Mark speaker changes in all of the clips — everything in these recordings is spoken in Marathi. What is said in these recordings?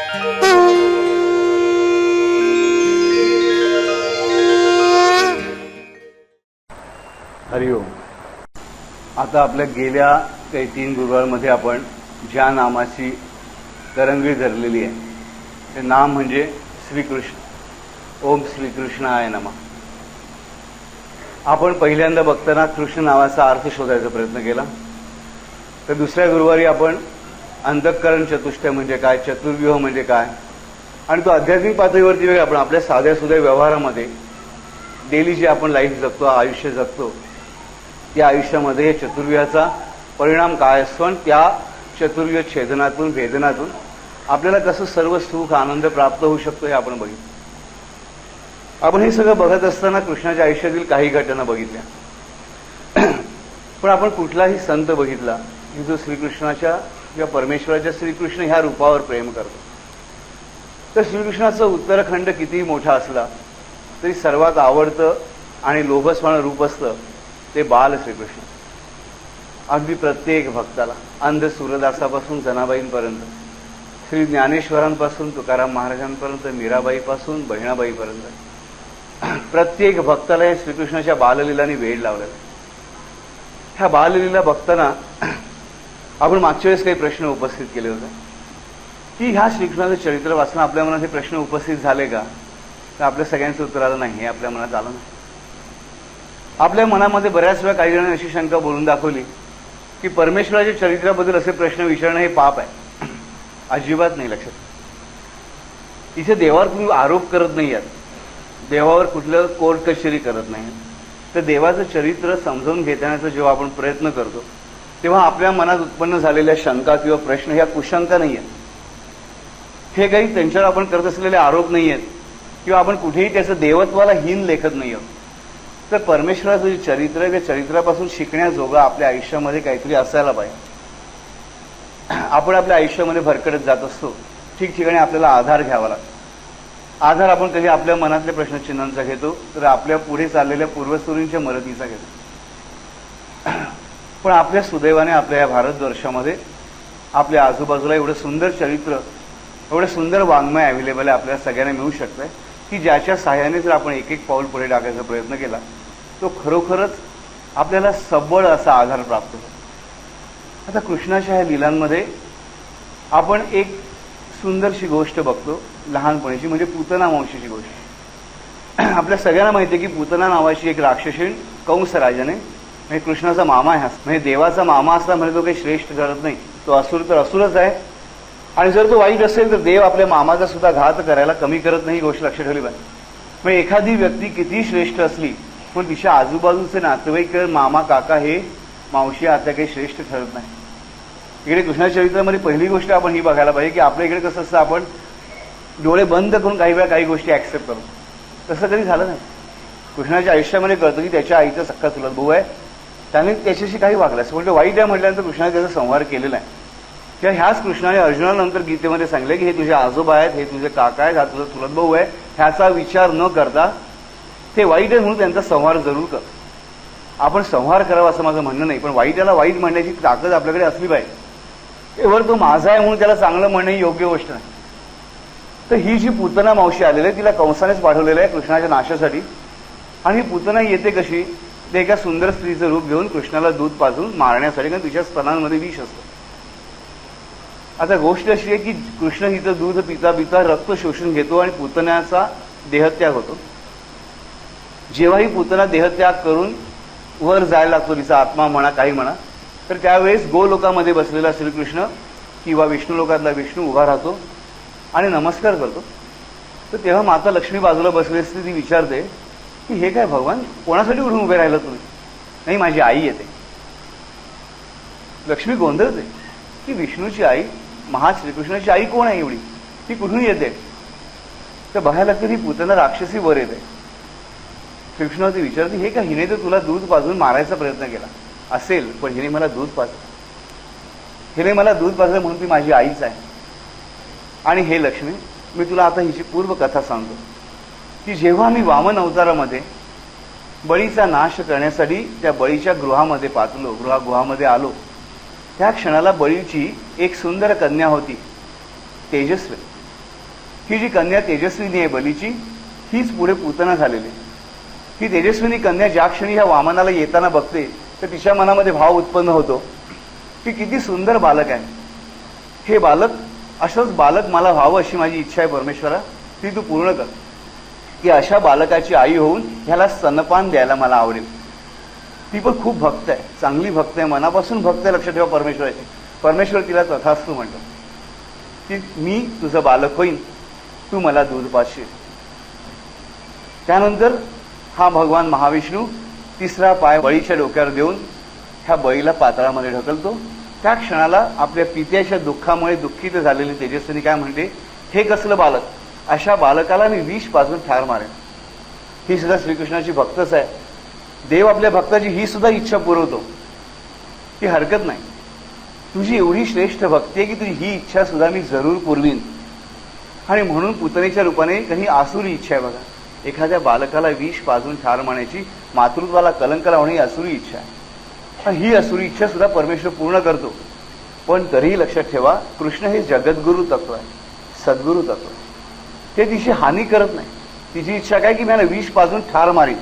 Speaker 1: हरिओम. आता आपल्या गेल्या काही 3 गुरुवारमध्ये आपण ज्या नामाची तरंगळी धरलेली आहे ते नाम म्हणजे श्रीकृष्ण. ओम श्रीकृष्णाय नमः. आपण पहिल्यांदा बघताना कृष्ण नावाचा अर्थ शोधायचा प्रयत्न केला. तर दुसऱ्या गुरुवारी आपण अंतःकरण चतुष्टय म्हणजे काय, चतुर्व्यूह म्हणजे काय, आणि तो आध्यात्मिक पातळीवरती वेगळा आपण आपल्या साध्या सुध्या व्यवहारामध्ये डेली जे आपण लाईफ जगतो, आयुष्य जगतो, त्या आयुष्यामध्ये हे चतुर्व्यूहाचा परिणाम काय असतो आणि त्या चतुर्व्यूह छेदनातून भेदनातून आपल्याला कसं सर्व सुख आनंद प्राप्त होऊ शकतो हे आपण बघितलं. आपण हे सगळं बघत असताना कृष्णाच्या आयुष्यातील काही घटना बघितल्या. पण आपण कुठलाही संत बघितला की जो श्रीकृष्णाच्या किंवा परमेश्वराच्या श्रीकृष्ण ह्या रूपावर प्रेम करतो. तर श्रीकृष्णाचं उत्तराखंड कितीही मोठा असला तरी सर्वात आवडतं आणि लोभसवाणं रूप असतं ते बाल श्रीकृष्ण. अगदी प्रत्येक भक्ताला, अंध सूरदासापासून जनाबाईंपर्यंत, श्री ज्ञानेश्वरांपासून तुकाराम महाराजांपर्यंत, मीराबाईपासून बहिणाबाईपर्यंत प्रत्येक भक्ताला या श्रीकृष्णाच्या बाललीलांनी वेळ लावलेला. ह्या बाललीला बघताना आपण मागच्या वेळेस काही प्रश्न उपस्थित केले होते की ह्या श्रीकृष्णाचं चरित्र वाचून आपल्या मनात हे प्रश्न उपस्थित झाले का? तर आपल्या सगळ्यांचं उत्तर आलं नाही. हे आपल्या मनात आलं नाही. आपल्या मनामध्ये बऱ्याच वेळा काही जणांनी अशी शंका बोलून दाखवली की परमेश्वराच्या चरित्राबद्दल असे प्रश्न विचारणं हे पाप आहे. अजिबात नाही. लक्षात, इथे देवावर तुम्ही आरोप करत नाही आहात, देवावर कुठलं कोर्ट कचेरी करत नाही. तर देवाचं चरित्र समजावून घेण्याचा जेव्हा आपण प्रयत्न करतो तेव्हा आपल्या मनात उत्पन्न झालेल्या शंका किंवा प्रश्न ह्या कुशंका नाही आहेत. हे काही त्यांच्यावर आपण करत असलेले आरोप नाही आहेत किंवा आपण कुठेही त्याचं देवत्वाला हीन लेखत नाही आहोत. तर परमेश्वराचं जे चरित्र आहे त्या चरित्रापासून शिकण्याजोगं आपल्या आयुष्यामध्ये काहीतरी असायला पाहिजे. आपण आपल्या आयुष्यामध्ये भरकटत जात असतो, ठिकठिकाणी आपल्याला आधार घ्यावा लागतो. आधार आपण कधी आपल्या मनातल्या प्रश्नचिन्हांचा घेतो तर आपल्या पुढे चाललेल्या पूर्वसुरींच्या मदतीचा घेतो. पण आपल्या सुदैवाने आपल्या या भारतवर्षामध्ये आपल्या आजूबाजूला एवढं सुंदर चरित्र, एवढं सुंदर वाङ्मय अव्हेलेबल आहे, आपल्याला सगळ्यांना मिळू शकतंय की ज्याच्या सहाय्याने जर आपण एक एक पाऊल पुढे टाकायचा प्रयत्न केला तो खरोखरच आपल्याला सबळ असा आधार प्राप्त होतो. आता कृष्णाच्या ह्या लीलांमध्ये आपण एक सुंदरशी गोष्ट बघतो लहानपणीची, म्हणजे पूतना मावशीची गोष्ट. आपल्या सगळ्यांना माहिती आहे की पूतना नावाची एक राक्षसीण कंस राजाने, म्हणजे कृष्णाचा मामा आहे, म्हणजे देवाचा मामा असला म्हणजे तो काही श्रेष्ठ ठरत नाही. तो असुर तर असुरच आहे, आणि जर तो वाईट असेल तर देव आपल्या मामाचा सुद्धा घात करायला कमी करत नाही. ही गोष्ट लक्षात ठेवली पाहिजे. म्हणजे एखादी व्यक्ती किती श्रेष्ठ असली पण तिच्या आजूबाजूचे नातेवाईक, मामा काका हे मावशी आता काही श्रेष्ठ ठरत नाही. इकडे कृष्णाच्या चरित्रामध्ये पहिली गोष्ट आपण ही बघायला पाहिजे की आपल्या इकडे कसं असतं, आपण डोळे बंद करून काही वेळा काही गोष्टी ऍक्सेप्ट करतो. तसं कधी झालं नाही. कृष्णाच्या आयुष्यामध्ये कळतं की त्याच्या आईचा सख्खा चुलत भाऊ आहे, त्याने त्याच्याशी काही वागलं. असं म्हणजे वाईट आहे म्हटल्यानंतर कृष्णाने त्याचा संहार केलेला आहे. किंवा ह्याच कृष्णाने अर्जुनानंतर गीतेमध्ये सांगले की हे तुझे आजोबा आहेत, हे तुझे काका आहेत, हा तुझा चुलत भाऊ आहे, ह्याचा विचार न करता ते वाईट आहे म्हणून त्यांचा संहार जरूर कर. आपण संहार करावा असं माझं म्हणणं नाही, पण वाईटाला वाईट म्हणण्याची ताकद आपल्याकडे असली पाहिजे. एवर तो माझा आहे म्हणून त्याला चांगलं म्हणणं ही योग्य गोष्ट नाही. तर ही जी पूतना मावशी आलेली आहे तिला कंसानेच पाठवलेलं आहे कृष्णाच्या नाशासाठी. आणि ही पूतना येते कशी, ते एका सुंदर स्त्रीचं रूप घेऊन कृष्णाला दूध पाजून मारण्यासाठी, कारण तिच्या स्तनांमध्ये विष असतं. आता गोष्ट अशी आहे की कृष्ण हिचं दूध पिता पिता रक्त शोषून घेतो आणि पूतनाचा देहत्याग होतो. जेव्हाही पूतना देहत्याग करून वर जायला लागतो, तिचा आत्मा म्हणा काही म्हणा, तर त्यावेळेस गोलोकामध्ये बसलेला श्रीकृष्ण किंवा विष्णू लोकातला विष्णू उभा राहतो आणि नमस्कार करतो. तर तेव्हा माता लक्ष्मी बाजूला बसली असते, ती विचारते की हे काय भगवान, कोणासाठी उठून उभे राहिलं तुम्ही? नाही, माझी आई येते. लक्ष्मी गोंधळते की विष्णूची आई, श्रीकृष्णाची आई कोण आहे एवढी, ती कुठून येते? तर बघायला लागते ती पूतना राक्षसी वर येते. श्रीकृष्ण ती विचारते, हे का, हिने तर तुला दूध पाजून मारायचा प्रयत्न केला असेल, पण हिने मला दूध पाजलं म्हणून ती माझी आईच आहे. आणि हे लक्ष्मी, मी तुला आता हिची पूर्व कथा सांगतो की जेव्हा मी वामन अवतारामध्ये बळीचा नाश करण्यासाठी त्या बळीच्या गृहामध्ये गुहामध्ये आलो, त्या क्षणाला बळीची एक सुंदर कन्या होती, तेजस्वी. ही जी कन्या तेजस्विनी आहे बलीची, हीच पुढे पूतना झालेली. ही तेजस्विनी कन्या ज्या क्षणी ह्या वामनाला येताना बघते तर तिच्या मनामध्ये भाव उत्पन्न होतो की किती सुंदर बालक आहे हे बालक, असंच बालक मला व्हावं अशी माझी इच्छा आहे परमेश्वरा, ती तू पूर्ण कर. की अशा बालकाची आई होऊन ह्याला स्तनपान द्यायला मला आवडेल. ती पण खूप भक्त आहे, चांगली भक्त आहे, मनापासून भक्त आहे. लक्षात ठेवा परमेश्वराची. परमेश्वर तिला तथास्तु म्हणतो की मी तुझं बालक होईन, तू मला दूध पाजशील. त्यानंतर हा भगवान महाविष्णू तिसरा पाय बळीच्या डोक्यावर देऊन ह्या बळीला पाताळामध्ये ढकलतो. त्या क्षणाला आपल्या पित्याच्या दुःखामुळे दुःखित झालेली तेजस्विनी काय म्हणते, हे कसलं बालक, अशा बालकाला मी विष पाजून ठार मारेन. ही सुद्धा श्रीकृष्णाची भक्तच आहे. देव आपल्या भक्ताची ही सुद्धा इच्छा पुरवतो की हरकत नाही, तुझी एवढी श्रेष्ठ भक्ती आहे की तुझी ही इच्छा सुद्धा मी जरूर पुरवीन. आणि म्हणून पुतनेच्या रूपाने काही आसुरी इच्छा आहे बघा. एखाद्या बालकाला विष पाजून ठार मारण्याची, मातृत्वाला कलंक लावणे ही आसुरी इच्छा आहे. ही आसुरी इच्छा सुद्धा परमेश्वर पूर्ण करतो. पण तरीही लक्षात ठेवा, कृष्ण हे जगद्गुरु तत्व आहे, सद्गुरु तत्व आहे. ते तिची हानी करत नाही. तिची इच्छा काय की मला विष पाजून ठार मारीन.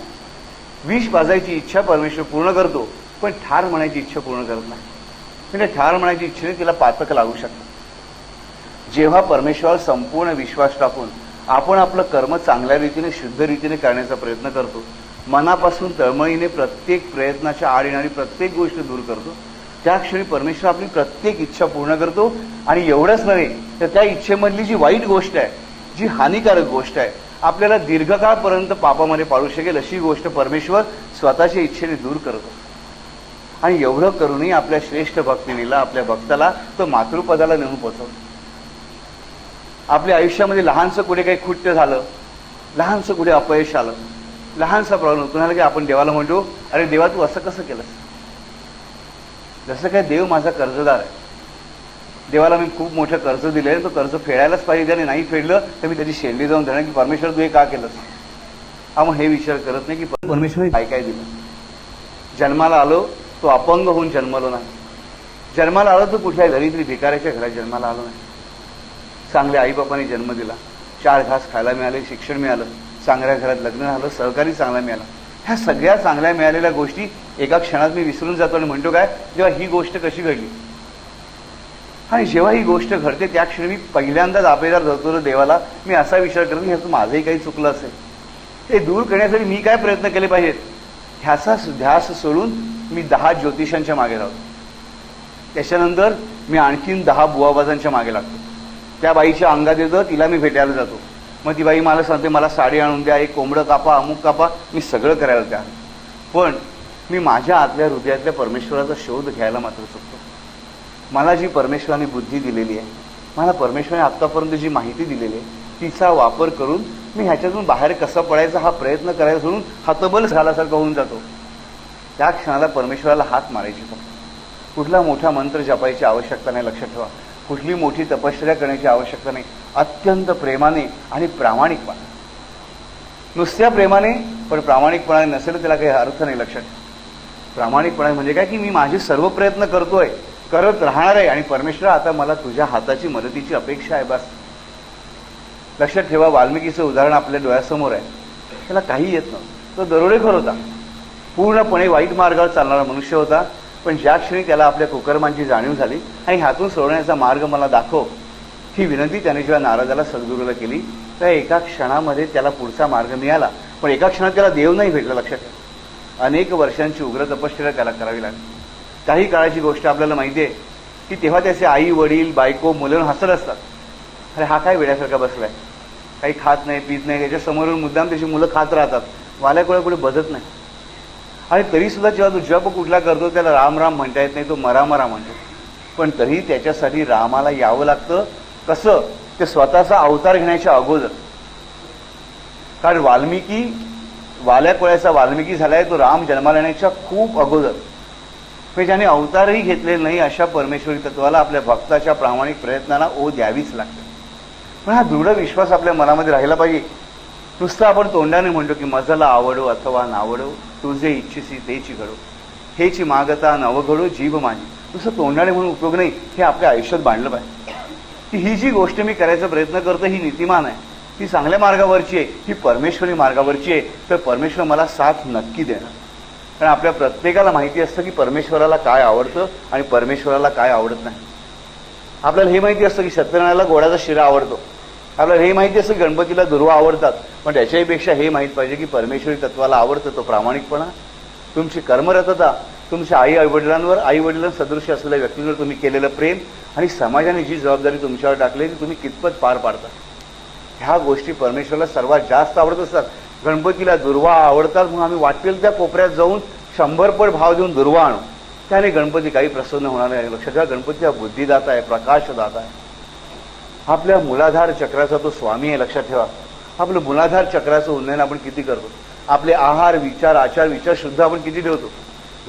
Speaker 1: विष पाजायची इच्छा परमेश्वर पूर्ण करतो, पण ठार म्हणायची इच्छा पूर्ण करत नाही. म्हणजे ठार म्हणायची इच्छेने तिला पातक लागू शकतं. जेव्हा परमेश्वरावर संपूर्ण विश्वास टाकून आपण आपलं कर्म चांगल्या रीतीने, शुद्ध रीतीने करण्याचा प्रयत्न करतो, मनापासून तळमळीने प्रत्येक प्रयत्नाच्या आड येणारी प्रत्येक गोष्ट दूर करतो, त्या क्षणी परमेश्वर आपली प्रत्येक इच्छा पूर्ण करतो. आणि एवढंच नव्हे तर त्या इच्छेमधली जी वाईट गोष्ट आहे, जी हानिकारक गोष्ट आहे, आपल्याला दीर्घकाळपर्यंत पापामध्ये पाडू शकेल अशी गोष्ट परमेश्वर स्वतःच्या इच्छेने दूर करतो. आणि एवढं करूनही आपल्या श्रेष्ठ भक्तिनीला, आपल्या भक्ताला तो मातृपदाला नेऊन पोचवतो. आपल्या आयुष्यामध्ये लहानसं कुठे काही खुट्ट झालं, लहानसं कुठे अपयश आलं, लहानसा प्रॉब्लेम कुणाला की आपण देवाला म्हणतो, अरे देवा तू असं कसं केलंस. जसं काय देव माझा कर्जदार आहे, देवाला मी खूप मोठं कर्ज दिलंय, तो कर्ज फेडायलाच पाहिजे, आणि नाही फेडलं तर मी त्याची शेंडी जाऊन धरणार की परमेश्वर तू हे का केलंस. आपण हे विचार करत नाही की परमेश्वर काय काय दिलं. जन्माला आलो तो अपंग होऊन जन्मलो नाही, जन्माला आलो तो कुठल्या दरिद्री भिकाऱ्याच्या घरात जन्माला आलो नाही. चांगल्या आईबापाने जन्म दिला, 4 घास खायला मिळाले, शिक्षण मिळालं, चांगल्या घरात लग्न झालं, सहकारी चांगला मिळाला. ह्या सगळ्या चांगल्या मिळालेल्या गोष्टी एका क्षणात मी विसरून जातो आणि म्हणतो काय, जेव्हा ही गोष्ट कशी घडली. आणि जेव्हा ही गोष्ट घडते त्या क्षणी मी पहिल्यांदाच आपेदार धरतो देवाला. मी असा विचार करतो की ह्याचं माझंही काही चुकलं असेल, ते दूर करण्यासाठी मी काय प्रयत्न केले पाहिजेत. ह्याचा ध्यास सोडून मी 10 ज्योतिषांच्या मागे राहतो. त्याच्यानंतर मी आणखीन 10 बुवाबाजांच्या मागे लागतो. त्या बाईच्या अंगात येतं, तिला मी भेटायला जातो. मग ती बाई मला सांगते मला साडी आणून द्या, एक कोंबडं कापा, अमुक कापा. मी सगळं करायला तयार, पण मी माझ्या आतल्या हृदयातल्या परमेश्वराचा शोध घ्यायला मात्र चुकतो. मला जी परमेश्वराने बुद्धी दिलेली आहे, मला परमेश्वराने आत्तापर्यंत जी माहिती दिलेली आहे, तिचा वापर करून मी ह्याच्यातून बाहेर कसं पडायचा हा प्रयत्न करायला सोडून हतबल झाल्यासारखं होऊन जातो. त्या क्षणाला परमेश्वराला हात मारायची फक्त. कुठला मोठा मंत्र जपायची आवश्यकता नाही. लक्षात ठेवा, कुठली मोठी तपश्चर्या करण्याची आवश्यकता नाही. अत्यंत प्रेमाने आणि प्रामाणिकपणे, नुसत्या प्रेमाने पण प्रामाणिकपणाने नसेल त्याला काही अर्थ नाही. लक्षात ठेवा, प्रामाणिकपणे म्हणजे काय की मी माझे सर्व प्रयत्न करतोय, करत राहणार आहे, आणि परमेश्वर आता मला तुझ्या हाताची मदतीची अपेक्षा आहे बस. लक्षात ठेवा, वाल्मिकीचं उदाहरण आपल्या डोळ्यासमोर आहे. त्याला काही येत नव्हतं, तो दरोडेखोर होता, पूर्णपणे वाईट मार्गावर चालणारा मनुष्य होता. पण ज्या क्षणी त्याला आपल्या कुकर्मांची जाणीव झाली आणि ह्यातून सोडण्याचा मार्ग मला दाखव, ही विनंती त्याने जेव्हा नारदाला सद्गुरूला केली, तर एका क्षणामध्ये त्याला पुढचा मार्ग मिळाला. पण एका क्षणात त्याला देव नाही भेटला. लक्षात ठेवा, अनेक वर्षांची उग्र तपश्चर्या त्याला करावी लागली. काही काळाची गोष्ट आपल्याला माहिती आहे की तेव्हा त्याचे आई वडील बायको मुलं हसत असतात, अरे हा काय वेड्यासारखा बसलाय, काही खात नाही पीत नाही, त्याच्या समोरून मुद्दाम त्याची मुलं खात राहतात, वाल्याकुळ्या कुठे बदत नाही. आणि तरी सुद्धा जेव्हा तो जप कुठला करतो त्याला राम राम म्हणता येत नाही, तो मरा म्हणतो. पण तरी त्याच्यासाठी रामाला यावं लागतं. कसं, ते स्वतःचा अवतार घेण्याच्या अगोदर. कारण वाल्मिकी वाल्याकुळ्याचा वाल्मिकी झालाय तो राम जन्माला येण्याच्या खूप अगोदर. पण ज्याने अवतारही घेतलेला नाही अशा परमेश्वरी तत्वाला आपल्या भक्ताच्या प्रामाणिक प्रयत्नाला ओ द्यावीच लागते. पण हा दृढ विश्वास आपल्या मनामध्ये राहिला पाहिजे. नुसतं आपण तोंडाने म्हणतो की मजला आवडो अथवा नावडो, तुझे इच्छिसी तेची घडो, हेची मागता नवघडो जीभ माझी. नुसतं तोंडाने म्हणून उपयोग नाही, हे आपल्या आयुष्यात बांधलं पाहिजे. की ही जी गोष्ट मी करायचा प्रयत्न करतो ही नीतिमान आहे, ही चांगल्या मार्गावरची आहे, ही परमेश्वरी मार्गावरची आहे, तर परमेश्वर मला साथ नक्की देणार. कारण आपल्या प्रत्येकाला माहिती असतं की परमेश्वराला काय आवडतं आणि परमेश्वराला काय आवडत नाही. आपल्याला हे माहिती असतं की सत्यनारायणाला गोडाचा शिरा आवडतो, आपल्याला हे माहिती असतं की गणपतीला दुर्वा आवडतात, पण त्याच्याहीपेक्षा हे माहीत पाहिजे की परमेश्वरी तत्वाला आवडतं तो प्रामाणिकपणा, तुमची कर्मरतता, तुमच्या आई वडिलां सदृश असलेल्या व्यक्तींवर तुम्ही केलेलं प्रेम आणि समाजाने जी जबाबदारी तुमच्यावर टाकली ती तुम्ही कितपत पार पाडता. ह्या गोष्टी परमेश्वराला सर्वात जास्त आवडत असतात. गणपतीला दुर्वा आवडतात म्हणून आम्ही वाटेल त्या कोपऱ्यात जाऊन 100 पट भाव देऊन दुर्वा आणू, त्याने गणपती काही प्रसन्न होणार नाही. लक्षात घ्या, गणपती हा बुद्धिदाता आहे, प्रकाशदाता आहे. आपल्या मूलाधार चक्राचा तो स्वामी आहे. लक्षात ठेवा, आपलं मूलाधार चक्राचं उन्नयन आपण किती करतो, आपले आहार विचार आचार विचार शुद्ध आपण किती ठेवतो.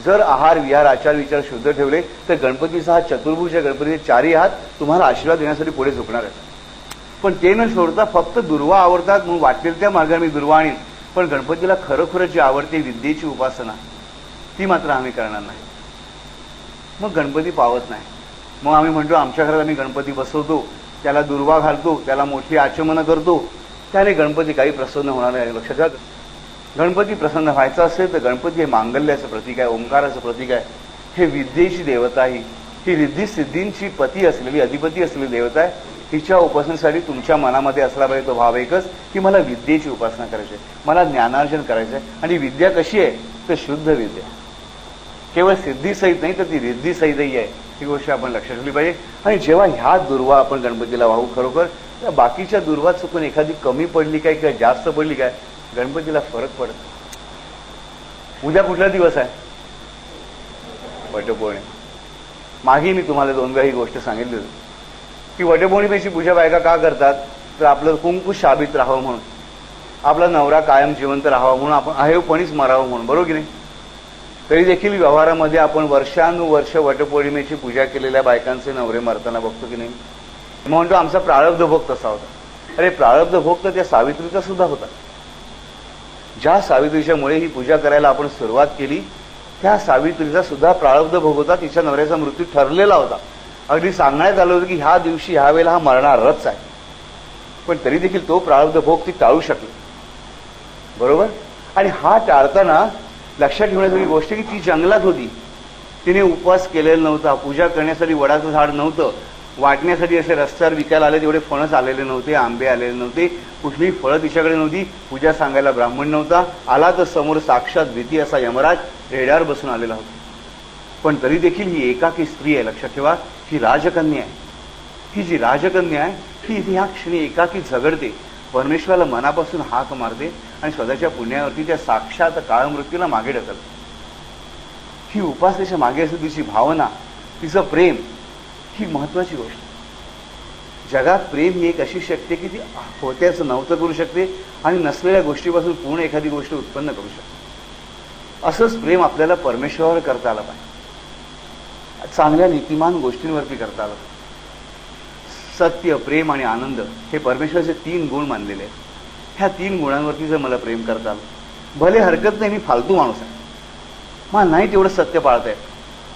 Speaker 1: जर आहार विहार आचार विचार शुद्ध ठेवले तर गणपतीचा हा चतुर्भुज गणपतीचे चारही हात तुम्हाला आशीर्वाद देण्यासाठी पुढे झुकणार आहेत. पण ते न सोडता फक्त दुर्वा आवडतात म्हणून वाटेल त्या मार्गाने मी दुर्वा आणीन, पण गणपतीला खरोखर जी आवडते विद्येची उपासना ती मात्र आम्ही करणार नाही. मग गणपती पावत नाही. मग आम्ही म्हणतो आमच्या घरात आम्ही गणपती बसवतो, त्याला दुर्वा घालतो, त्याला मोठी आचमनं करतो, त्याने गणपती काही प्रसन्न होणार नाही. लक्षात घ्या, गणपती प्रसन्न व्हायचा असेल तर गणपती हे मांगल्याचं प्रतीक आहे, ओंकाराचं प्रतीक आहे. हे विद्येची देवता आहे, ही रिद्धी सिद्धींची पती असलेली अधिपती असलेली देवता आहे. हिच्या उपासनेसाठी तुमच्या मनामध्ये असला पाहिजे तो भाव एकच की मला विद्येची उपासना करायची आहे, मला ज्ञानार्जन करायचं आहे. आणि विद्या कशी आहे तर शुद्ध विद्या, केवळ सिद्धीसहित नाही तर ती रिद्धीसहितही आहे. ही गोष्ट आपण लक्षात ठेवली पाहिजे. आणि जेव्हा ह्या दुर्वा आपण गणपतीला वाहू, खरोखर त्या बाकीच्या दुर्वा चुकून एखादी कमी पडली काय किंवा जास्त पडली काय गणपतीला फरक पडत. उद्या कुठला दिवस आहे? वटपौर्णिमा. मागे मी तुम्हाला 2 वेळा ही गोष्ट सांगितली होती की वटपौर्णिमेची पूजा बायका का करतात तर आपलं कुंकू शाबित राहावं म्हणून, आपला नवरा कायम जिवंत राहावा म्हणून, आपण अहेवपणीच मरावं म्हणून, बरोबर की नाही. तरी देखील व्यवहारामध्ये आपण वर्षानुवर्ष वटपौर्णिमेची पूजा केलेल्या बायकांचे नवरे मरताना बघतो की नाही. म्हणतो आमचा प्रारब्ध भोग तसा होता. अरे प्रारब्ध भोग तर त्या सावित्रीचा सुद्धा होता. ज्या सावित्रीच्या मुळे ही पूजा करायला आपण सुरुवात केली त्या सावित्रीचा सुद्धा प्रारब्ध भोग होता. तिच्या नवऱ्याचा मृत्यू ठरलेला होता. अगदी सांगण्यात आलं होतं की ह्या दिवशी ह्या वेळेला हा मरणारच आहे, पण तरी देखील तो प्रारब्ध भोग ती टाळू शकली, बरोबर. आणि हा टाळताना लक्षात ठेवण्यासारखी गोष्ट की ती जंगलात होती, तिने उपवास केलेला नव्हता, पूजा करण्यासाठी वडाचं झाड नव्हतं, वाटण्यासाठी असे रस्त्यावर विकायला आले तेवढे फणस आलेले नव्हते, आंबे आलेले नव्हते, कुठलीही फळं तिच्याकडे नव्हती, पूजा सांगायला ब्राह्मण नव्हता, आला तर समोर साक्षात भीती असा यमराज रेड्यावर बसून आलेला होता. पण तरी देखील ही एकाकी स्त्री आहे. लक्षात ठेवा, ही राजकन्या आहे. ही जी राजकन्या आहे ही ह्या क्षणी एकाकी झगडते, परमेश्वराला मनापासून हाक मारते आणि स्वतःच्या पुण्यावरती त्या साक्षात काळमृत्यूला मागे ढकलते. ही उपासनेच्या मागे असलेली तिची भावना, तिचं प्रेम, ही महत्वाची गोष्ट. जगात प्रेम ही एक अशी शक्ती आहे की ती होत्याचं नव्हतं करू शकते आणि नसलेल्या गोष्टीपासून पूर्ण एखादी गोष्ट उत्पन्न करू शकते. असंच प्रेम आपल्याला परमेश्वरावर करता आलं पाहिजे, चांगल्या नीतिमान गोष्टींवरती करता आलं. सत्य, प्रेम आणि आनंद हे परमेश्वराचे 3 गुण मानलेले आहेत. ह्या 3 गुणांवरती जर मला प्रेम करता आलं, भले हरकत नाही मी फालतू माणूस आहे, मला नाही तेवढं सत्य पाळतायत,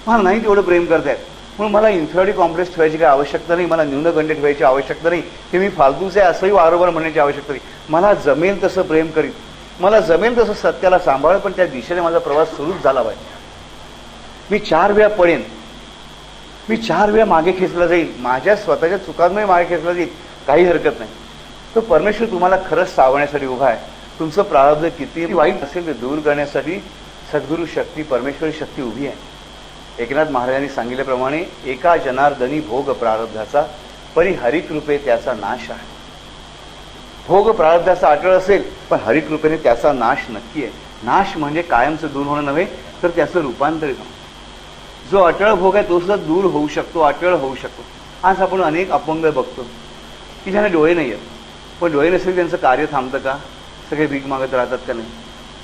Speaker 1: मला नाही तेवढं प्रेम करतायत, म्हणून मला इन्फिरिटी कॉम्प्लेक्स ठेवायची काही आवश्यकता नाही, मला न्यूनगंड ठेवायची आवश्यकता नाही, की मी फालतूच आहे असंही वारंवार म्हणण्याची आवश्यकता नाही. मला जमेल तसं प्रेम करीत, मला जमेल तसं सत्याला सांभाळ, पण त्या दिशेने माझा प्रवास सुरूच झाला पाहिजे. मी 4 वेळा पडेन, मी 4 वेळा मागे खेचला जाईल, माझ्या स्वतःच्या चुकांमुळे मागे खेचला जाईल, काही हरकत नाही. तो परमेश्वर तुम्हाला खरंच सावरण्यासाठी उभा आहे. तुमचं प्रारब्ध किती वाईट असेल ते दूर करण्यासाठी सद्गुरू शक्ती, परमेश्वरी शक्ती उभी आहे. एकनाथ महाराजांनी सांगितल्याप्रमाणे एका जनार्दनी भोग प्रारब्धाचा परी हरिकृपे त्याचा नाश आहे. भोग प्रारब्धाचा अटळ असेल पण हरिकृपेने त्याचा नाश नक्की आहे. नाश म्हणजे कायमचं दूर होणं नव्हे तर त्याचं रूपांतरित होणं. जो अटळ भोग आहे तो सुद्धा दूर होऊ शकतो, अटळ होऊ शकतो. आज आपण अनेक अपंग बघतो की ज्यांना डोळे नाही आहेत, पण डोळे नसेल त्यांचं कार्य थांबतं का? सगळे भीक मागत राहतात का नाही?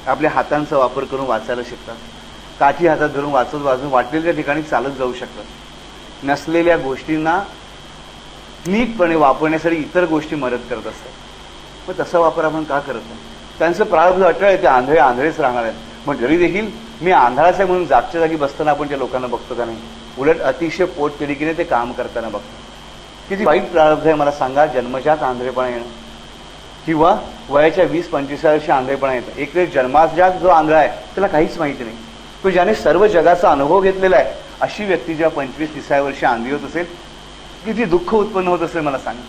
Speaker 1: आपल्या हातांचा वापर करून वाचायला शिकतात, काठी हातात धरून वाचत वाचून वाटलेल्या ठिकाणी चालत जाऊ शकतात. नसलेल्या गोष्टींना नीटपणे वापरण्यासाठी इतर गोष्टी मदत करत असतात. मग तसा वापर आपण का करत नाही? त्यांचं प्रारब्ध अटळ आहे, ते आंधळे आंधळेच राहणार आहेत. पण तरी देखील मी आंधळाच आहे म्हणून जागच्या जागी बसताना आपण त्या लोकांना बघतो का नाही? उलट अतिशय पोटतिडकीने ते काम करताना बघतो. किती वाईट प्रारब्ध आहे मला सांगा. जन्मजात आंधळेपणा येणं किंवा वयाच्या 20-25 वर्षी आंधळेपणा येतं. एक वेळ जन्माजात जो आंधळा आहे त्याला काहीच माहिती नाही, तो ज्याने सर्व जगाचा अनुभव घेतलेला आहे, अशी व्यक्ती जेव्हा 25-30 वर्षी आंधळी होत असेल, किती दुःख उत्पन्न होत असेल मला सांगा.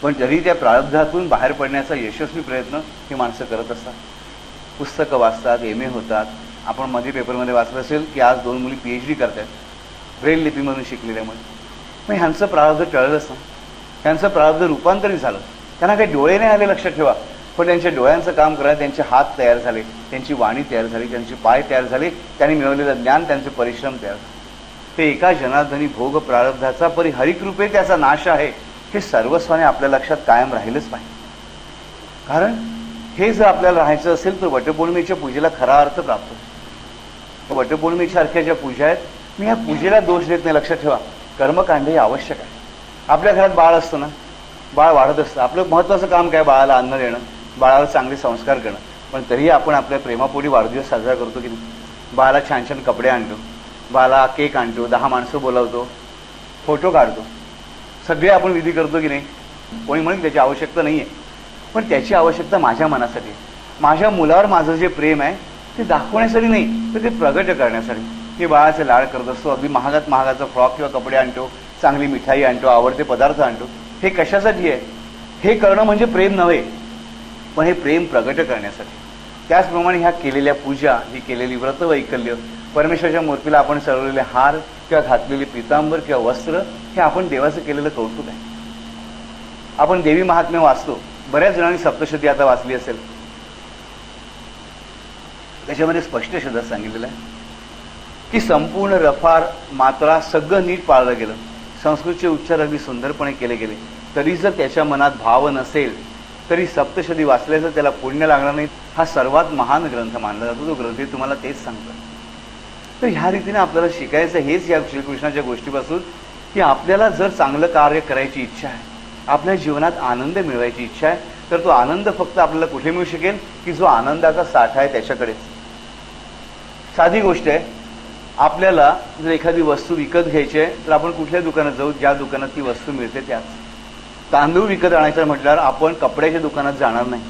Speaker 1: पण तरी त्या प्रारब्धातून बाहेर पडण्याचा यशस्वी प्रयत्न ही माणसं करत असतात. पुस्तकं वाचतात, MA होतात. आपण मध्ये पेपरमध्ये वाचलं असेल की आज 2 मुली PhD करतात ब्रेल लिपीमधून शिकलेल्यामुळे. मग ह्यांचं प्रारब्ध टळलंच ना, ह्यांचं प्रारब्ध रूपांतरित झालं. त्यांना काही डोळे नाही आले, लक्षात ठेवा, पण त्यांच्या डोळ्यांचं काम करायला त्यांचे हात तयार झाले, त्यांची वाणी तयार झाली, त्यांचे पाय तयार झाले, त्यांनी मिळवलेलं ज्ञान, त्यांचे परिश्रम तयार झाले. ते एका जनार्दनी भोग प्रारब्धाचा परी हरिकृपे त्याचा नाश आहे, हे सर्वस्वाने आपल्या लक्षात कायम राहिलंच पाहिजे. कारण हे जर आपल्याला राहायचं असेल तर वटपौर्णिमेच्या पूजेला खरा अर्थ प्राप्त होतो. वटपौर्णिमेसारख्या ज्या पूजा आहेत, मी ह्या पूजेला दोष देत नाही, लक्षात ठेवा. कर्मकांड हे आवश्यक आहे. आपल्या घरात बाळ असतं ना, बाळ वाढत असतं, आपलं महत्त्वाचं काम काय, बाळाला अन्न देणं, बाळाला चांगले संस्कार करणं. पण तरीही आपण आपल्या प्रेमापोटी वाढदिवस साजरा करतो की नाही. बाळाला छान छान कपडे आणतो, बाळाला केक आणतो, 10 माणसं बोलावतो, फोटो काढतो, सगळे आपण विधी करतो की नाही. कोणी म्हणेल त्याची आवश्यकता नाही आहे, पण त्याची आवश्यकता माझ्या मनासाठी, माझ्या मुलावर माझं जे प्रेम आहे ते दाखवण्यासाठी नाही, तर ते प्रगट करण्यासाठी. मी बाळाचे लाड करत असतो, अगदी महागाचा फ्रॉक किंवा कपडे आणतो, चांगली मिठाई आणतो, आवडते पदार्थ आणतो. हे कशासाठी आहे? हे करणं म्हणजे प्रेम नव्हे, पण हे प्रेम प्रगट करण्यासाठी. त्याचप्रमाणे ह्या केलेल्या पूजा, ही केलेली व्रत वैकल्य, परमेश्वराच्या मूर्तीला आपण चढवलेले हार किंवा घातलेले पितांबर किंवा वस्त्र, हे आपण देवाचं केलेलं कौतुक आहे. आपण देवी महात्म्य वाचतो, बऱ्याच जणांनी सप्तशती आता वाचली असेल. त्याच्यामध्ये स्पष्ट शब्दात सांगितलेलं आहे की संपूर्ण रफार मात्रा सगळं नीट पाळलं गेलं, संस्कृतचे उच्चार अगदी सुंदरपणे केले गेले, तरी जर त्याच्या मनात भाव नसेल तरी सप्तशती वाचल्याचं त्याला पुण्य लागणार नाही. हा सर्वात महान ग्रंथ मानला जातो. तो ग्रंथ तुम्हाला तेच सांगतो. तर ह्या रीतीने आपल्याला शिकायचं हेच या श्रीकृष्णाच्या गोष्टीपासून, की आपल्याला जर चांगलं कार्य करायची इच्छा आहे, आपल्या जीवनात आनंद मिळवायची इच्छा आहे, तर तो आनंद फक्त आपल्याला कुठे मिळू शकेल, की जो आनंदाचा साठा आहे त्याच्याकडेच. साधी गोष्ट आहे, आपल्याला जर एखादी वस्तू विकत घ्यायची आहे तर आपण कुठल्या दुकानात जाऊ, ज्या दुकानात ती वस्तू मिळते त्याच. तांदूळ विकत आणायचं म्हटल्यावर आपण कपड्याच्या दुकानात जाणार नाही,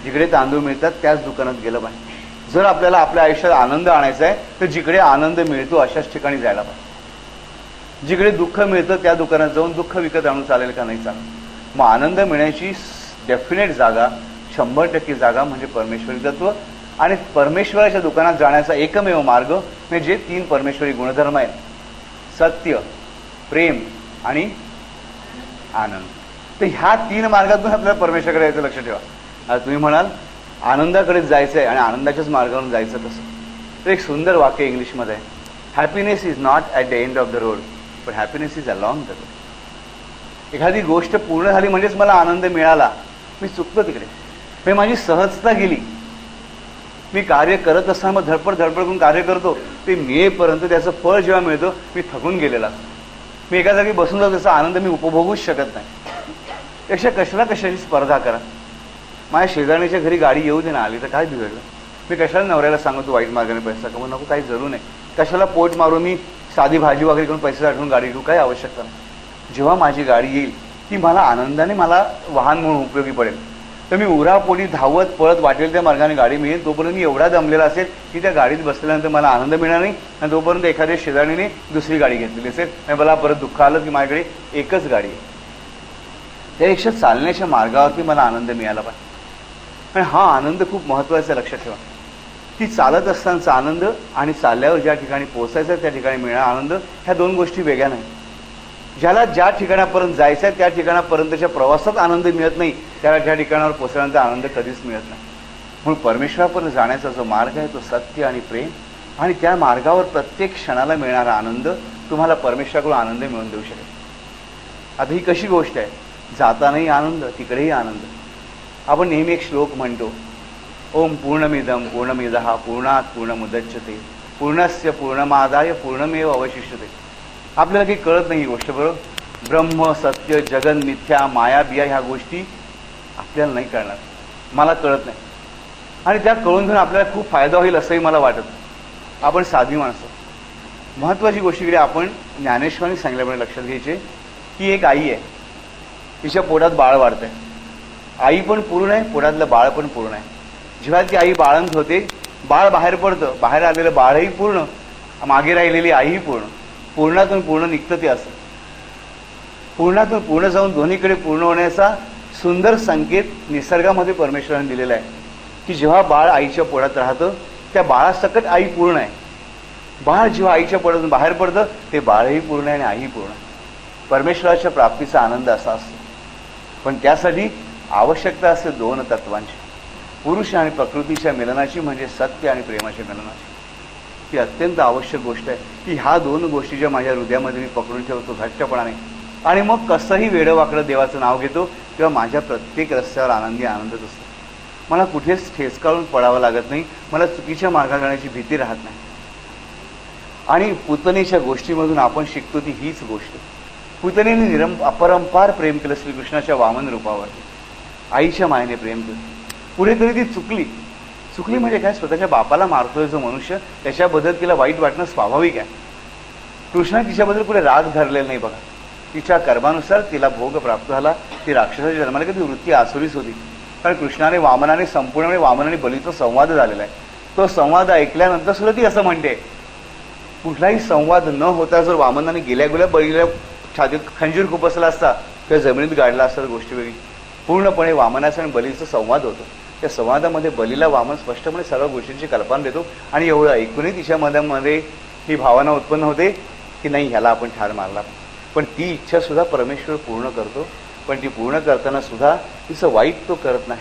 Speaker 1: जिकडे तांदूळ मिळतात त्याच दुकानात गेलं पाहिजे. जर आपल्याला आपल्या आयुष्यात आनंद आणायचा आहे तर जिकडे आनंद मिळतो अशाच ठिकाणी जायला पाहिजे. जिकडे दुःख मिळतं त्या दुकानात जाऊन दुःख विकत आणून चालेल का? नाही चालेल. मग आनंद मिळण्याची डेफिनेट जागा, 100% जागा म्हणजे परमेश्वरी तत्व. आणि परमेश्वराच्या दुकानात जाण्याचा एकमेव मार्ग म्हणजे जे 3 परमेश्वरी गुणधर्म आहेत, सत्य, प्रेम आणि आनंद. तर ह्या 3 मार्गातून आपल्याला परमेश्वराकडे यायचं, लक्षात ठेवा. आता तुम्ही म्हणाल आनंदाकडे जायचं आहे आणि आनंदाच्याच मार्गावरून जायचं कसं? तर एक सुंदर वाक्य इंग्लिशमध्ये आहे, happiness is not at the end of the road but happiness is along the road. एखादी गोष्ट पूर्ण झाली म्हणजेच मला आनंद मिळाला, मी चुकतो तिकडे, मी माझी सहजता गेली. मी कार्य करत असताना मग धडपड करून कार्य करतो, ते मिळेपर्यंत त्याचं फळ जेव्हा मिळतं मी थकून गेलेला. मी एका जागी बसून जातो, त्याचा आनंद मी उपभोगूच शकत नाही. पेक्षा कशाची स्पर्धा करा. माझ्या शेजारणीच्या घरी गाडी येऊ दे ना, आली तर काय बिघडलं? मी कशाला नवऱ्याला सांगतो वाईट मार्गाने पैसा कमवू नको, काही जरूर नाही. कशाला पोट मारून मी साधी भाजी वगैरे करून पैसे साठवून गाडी घेऊ, काही आवश्यकता नाही. जेव्हा माझी गाडी येईल ती मला आनंदाने मला वाहन म्हणून उपयोगी पडेल, तर मी उरापोटी धावत पळत वाटेल त्या मार्गाने गाडी मिळेल. तोपर्यंत मी एवढा दमलेला असेल की त्या गाडीत बसल्यानंतर मला आनंद मिळणार नाही, आणि तोपर्यंत एखाद्या शेजारीने दुसरी गाडी घेतलेली असेल आणि मला परत दुःख आलं की माझ्याकडे एकच गाडी आहे. त्यापेक्षा चालण्याच्या मार्गावरती मला आनंद मिळाला पाहिजे. आणि हा आनंद खूप महत्त्वाचा आहे, लक्षात ठेवा. की चालत असतानाचा आनंद आणि चालल्यावर ज्या ठिकाणी पोहोचायचं त्या ठिकाणी मिळणारा आनंद, ह्या 2 गोष्टी वेगळ्या नाही. ज्याला ज्या ठिकाणापर्यंत जायचं आहे त्या ठिकाणापर्यंतच्या प्रवासात आनंद मिळत नाही, त्याला ज्या ठिकाणावर पोहोचल्यानंतर आनंद कधीच मिळत नाही. म्हणून परमेश्वरापर्यंत जाण्याचा जो मार्ग आहे तो सत्य आणि प्रेम, आणि त्या मार्गावर प्रत्येक क्षणाला मिळणारा आनंद तुम्हाला परमेश्वराकडून आनंद मिळवून देऊ शकेल. आता ही कशी गोष्ट आहे, जातानाही आनंद तिकडेही आनंद. आपण नेहमी एक श्लोक म्हणतो, ओम पूर्णमिदं पूर्णमिदः पूर्णात पूर्णमुदच्यते पूर्णस्य पूर्णमादाय पूर्णमेव अवशिष्यते. आपल्याला काही कळत नाही ही गोष्ट, बरोबर. ब्रह्म, सत्य, जगन, मिथ्या, माया बिया ह्या गोष्टी आपल्याला नाही कळणार, मला कळत नाही. आणि त्या कळून घेऊन आपल्याला खूप फायदा होईल असंही मला वाटत. आपण साधी माणसं. महत्त्वाची गोष्टीकडे आपण ज्ञानेश्वरांनी सांगितल्याप्रमाणे लक्षात घ्यायचे की एक आई आहे, तिच्या पोटात बाळ वाढतंय. आई पण पूर्ण आहे, पोटातलं बाळ पण पूर्ण आहे. जेव्हा ती आई बाळंत होते, बाळ बाहेर पडतं, बाहेर आलेलं बाळही पूर्ण, मागे राहिलेली आईही पूर्ण. पूर्णातून पूर्ण निघतं ते असं. पूर्णातून पूर्ण जाऊन दोन्हीकडे पूर्ण होण्याचा सुंदर संकेत निसर्गामध्ये परमेश्वराने दिलेला आहे की जेव्हा बाळ आईच्या पोटात राहतं, त्या बाळासकट आई पूर्ण आहे. बाळ जेव्हा आईच्या पोटातून बाहेर पडतं, ते बाळही पूर्ण आहे आणि आईही पूर्ण आहे. परमेश्वराच्या प्राप्तीचा आनंद असा असतो. पण त्यासाठी आवश्यकता असते दोन तत्वांची, पुरुष आणि प्रकृतीच्या मिलनाची, म्हणजे सत्य आणि प्रेमाच्या मिलनाची. ही अत्यंत आवश्यक गोष्ट आहे की ह्या दोन गोष्टी ज्या माझ्या हृदयामध्ये मी पकडून ठेवतो घट्टपणाने, आणि मग कसंही वेडंवाकडं देवाचं नाव घेतो, तेव्हा माझ्या प्रत्येक रस्त्यावर आनंदी आनंदच असतो. मला कुठेच ठेच काढून पडावं लागत नाही, मला चुकीच्या मार्गात जाण्याची भीती राहत नाही. आणि पुतनेच्या गोष्टीमधून आपण शिकतो ती हीच गोष्ट. पुतनेने अपरंपार प्रेम केलं श्रीकृष्णाच्या वामन रूपावर, आईच्या मायेने प्रेम केलं. पुढे तरी ती चुकली. चुकली म्हणजे काय? स्वतःच्या बापाला मारतोय जो मनुष्य, त्याच्याबद्दल तिला वाईट वाटणं स्वाभाविक आहे. कृष्णाने तिच्याबद्दल पुढे राग धरलेला नाही बघा. तिच्या कर्मानुसार तिला भोग प्राप्त झाला. ती राक्षसाच्या जन्माला की ती वृत्ती आसुरीच होती. कारण कृष्णाने वामनाने संपूर्णपणे वामन आणि बलीचा संवाद झालेला आहे. तो संवाद ऐकल्यानंतर सुद्धा ती असं म्हणते, कुठलाही संवाद न होता जर वामनाने गेल्या गेल्या बळीला छातीत खंजीर खुपसला असता किंवा जमिनीत गाडला असता, गोष्टी वेगळी. पूर्णपणे वामनाचा आणि बलीचा संवाद होतो. त्या संवादामध्ये बलीला वामन स्पष्टपणे सर्व गोष्टींची कल्पना देतो आणि एवढं ऐकूनही तिच्या मनामध्ये ही भावना उत्पन्न होते की नाही, ह्याला आपण ठार मारला. पण ती इच्छा सुद्धा परमेश्वर पूर्ण करतो. पण ती पूर्ण करताना सुद्धा तिचं वाईट तो करत नाही.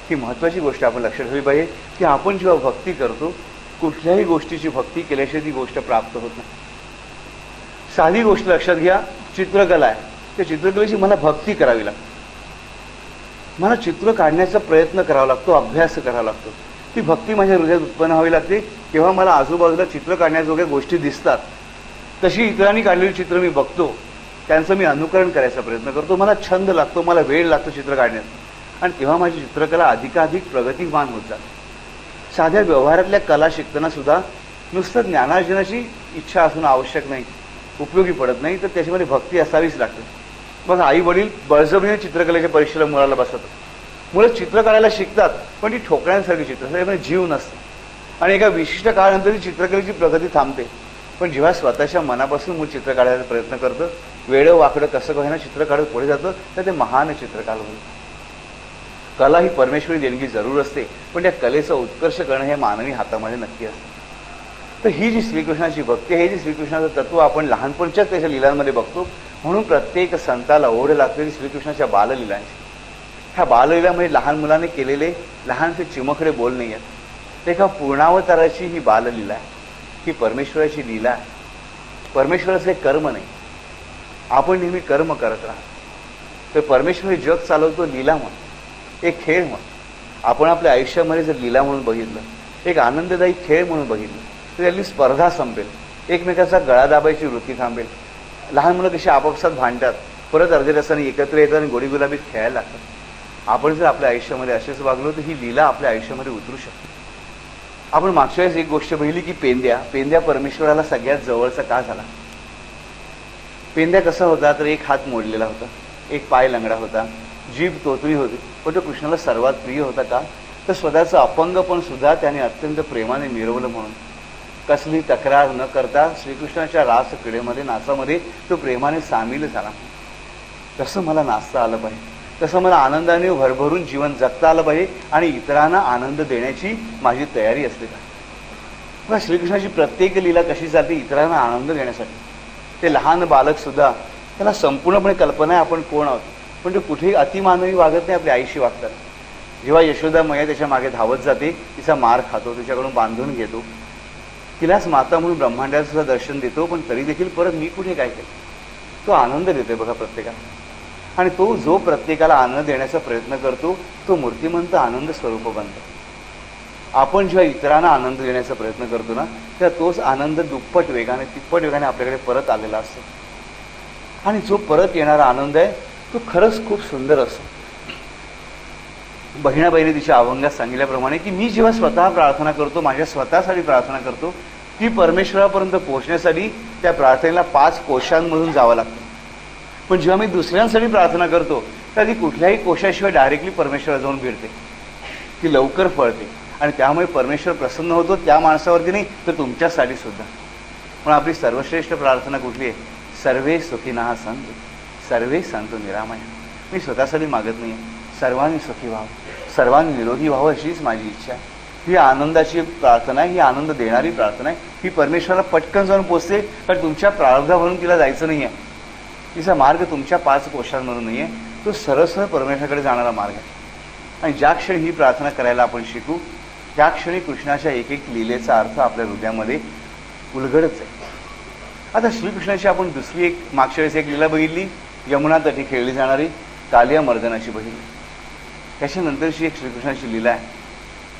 Speaker 1: ही महत्त्वाची गोष्ट आपण लक्षात ठेवली पाहिजे की आपण जेव्हा भक्ती करतो, कुठल्याही गोष्टीची भक्ती केल्याशिवाय ती गोष्ट प्राप्त होत नाही. साधी गोष्ट लक्षात घ्या, चित्रकला आहे. त्या चित्रकलेची मला भक्ती करावी लागते. मला चित्र काढण्याचा प्रयत्न करावा लागतो, अभ्यास करावा लागतो. ती भक्ती माझ्या हृदयात उत्पन्न व्हावी लागते. तेव्हा मला आजूबाजूला चित्र काढण्याजोग्या गोष्टी दिसतात. तशी इतरांनी काढलेली चित्र मी बघतो, त्यांचं मी अनुकरण करायचा प्रयत्न करतो. मला छंद लागतो, मला वेळ लागतो चित्र काढण्यात, आणि तेव्हा माझी चित्रकला अधिकाधिक प्रगतिमान होत जाते. साध्या व्यवहारातल्या कला शिकताना सुद्धा नुसतं ज्ञानार्जनाची इच्छा असणं आवश्यक नाही, उपयोगी पडत नाही, तर त्याच्यामध्ये भक्ती असावीच लागते. मग आई वडील बळजबरीने चित्रकलेच्या परीक्षेला मुलाला बसवतात. मुलं चित्र काढायला शिकतात, पण ती ठोकळ्यांसारखी चित्र, त्याच्यामध्ये जीव नसतं. आणि एका विशिष्ट काळानंतर ती चित्रकलेची प्रगती थांबते. पण जेव्हा स्वतःच्या मनापासून मूळ चित्र काढायचा प्रयत्न करतं, वेडं वाकडं कसं होईना चित्र काढत पुढे जातं, तर ते महान चित्रकार होईल. कला ही परमेश्वरी देणगी जरूर असते, पण त्या कलेचा उत्कर्ष करणं हे मानवी हातामध्ये नक्की असतं. तर ही जी श्रीकृष्णाची भक्ती आहे, हे जे श्रीकृष्णाचं तत्व आपण लहानपणच्याच त्याच्या लीलांमध्ये बघतो. म्हणून प्रत्येक संताला ओढ लागलेली श्रीकृष्णाच्या बाललीलांची. ह्या बाललीलामध्ये लहान मुलाने केलेले लहानसे चिमकडे बोल नाही आहेत. ते एका पूर्णावताराची ही बाललीला आहे. ही परमेश्वराची लीला आहे. परमेश्वराचं एक कर्म नाही, आपण नेहमी कर्म करत राहतो. तर परमेश्वर जग चालवतो लीला म्हणून, एक खेळ म्हणून. आपण आपल्या आयुष्यामध्ये जर लीला म्हणून बघितलं, एक आनंददायी खेळ म्हणून बघितलं, तर त्यातली स्पर्धा संपेल, एकमेकाचा गळा दाबायची वृत्ती थांबेल. लहान मुलं कशी आपापसात भांडतात, परत अर्ध्या तासाने एकत्र येतात आणि गोडी गुलाबीत खेळायला लागतात. आपण जर आपल्या आयुष्यामध्ये असेच वागलो, तर ही लीला आपल्या आयुष्यामध्ये उतरू शकते. आपण मागच्या वेळेस एक गोष्ट पाहिली की पेंद्या परमेश्वराला सगळ्यात जवळचा का झाला. पेंद्या कसा होता, तर एक हात मोडलेला होता, एक पाय लंगडा होता, जीभ तोतरी होती, पण तो कृष्णाला सर्वात प्रिय होता का, तर स्वतःचं अपंगपण सुद्धा त्याने अत्यंत प्रेमाने मिरवलं. म्हणून कसली तक्रार न करता श्रीकृष्णाच्या रास क्रीडेमध्ये, नाचामध्ये तो प्रेमाने सामील झाला. तसं मला नाचता आलं पाहिजे, तसं मला आनंदाने भरभरून जीवन जगता आलं पाहिजे आणि इतरांना आनंद देण्याची माझी तयारी असते का. मग श्रीकृष्णाची प्रत्येक लीला कशी जाते, इतरांना आनंद देण्यासाठी. ते लहान बालक सुद्धा, त्याला संपूर्णपणे कल्पना आहे आपण कोण आहोत, पण ते कुठेही अतिमानवी वागत नाही, आपल्या आईशी वागतात. जेव्हा यशोदा मैया त्याच्या मागे धावत जाते, तिचा मार खातो, तिच्याकडून बांधून घेतो, तिलाच माता म्हणून ब्रह्मांडाचं सुद्धा दर्शन देतो, पण तरी देखील परत मी कुठे काय केलं. तो आनंद देतोय बघा प्रत्येकाला. आणि तो जो प्रत्येकाला आनंद देण्याचा प्रयत्न करतो, तो मूर्तिमंत आनंद स्वरूप बनतो. आपण जेव्हा इतरांना आनंद देण्याचा प्रयत्न करतो ना, तेव्हा तोच आनंद दुप्पट वेगाने, तिप्पट वेगाने आपल्याकडे परत आलेला असतो. आणि जो परत येणारा आनंद आहे, तो खरंच खूप सुंदर असतो. बहिणाबाईने तिच्या अभंगात सांगितल्याप्रमाणे की मी जेव्हा स्वतः प्रार्थना करतो, माझ्या स्वतःसाठी प्रार्थना करतो, ती परमेश्वरापर्यंत पोहोचण्यासाठी त्या प्रार्थनेला 5 कोशांमधून जावं लागतं. पण जेव्हा मी दुसऱ्यांसाठी प्रार्थना करतो तर ती कुठल्याही कोशाशिवाय डायरेक्टली परमेश्वराला जाऊन भिडते, ती लवकर फळते आणि त्यामुळे परमेश्वर प्रसन्न होतो त्या माणसावरती नाही तर तुमच्यासाठी सुद्धा. पण आपली सर्वश्रेष्ठ प्रार्थना कुठली आहे? सर्वे सुखिनः सन्तु, सर्वे सन्तु निरामया. मी स्वतःसाठी मागत नाही, सर्वांनी सुखी व्हावं, सर्वांनी निरोगी व्हावं अशीच माझी इच्छा आहे. ही आनंदाची प्रार्थना आहे, ही आनंद देणारी प्रार्थना आहे. ही परमेश्वराला पटकन जाऊन पोचते, कारण तुमच्या प्रारब्धावरून तिला जायचं नाही आहे. तिचा मार्ग तुमच्या 5 कोशांवरून नाही आहे, तो सरळ परमेश्वराकडे जाणारा मार्ग आहे. आणि ज्या क्षणी ही प्रार्थना करायला आपण शिकू त्या क्षणी कृष्णाच्या एक एक लीलेचा अर्थ आपल्या हृदयामध्ये उलगडत जाईल. आता श्रीकृष्णाची आपण दुसरी एक मागच्या वेळेस एक लीला बघितली, यमुना तटी खेळली जाणारी कालिया मर्दनाची बघितली. त्याच्यानंतरची एक श्रीकृष्णाची लीला आहे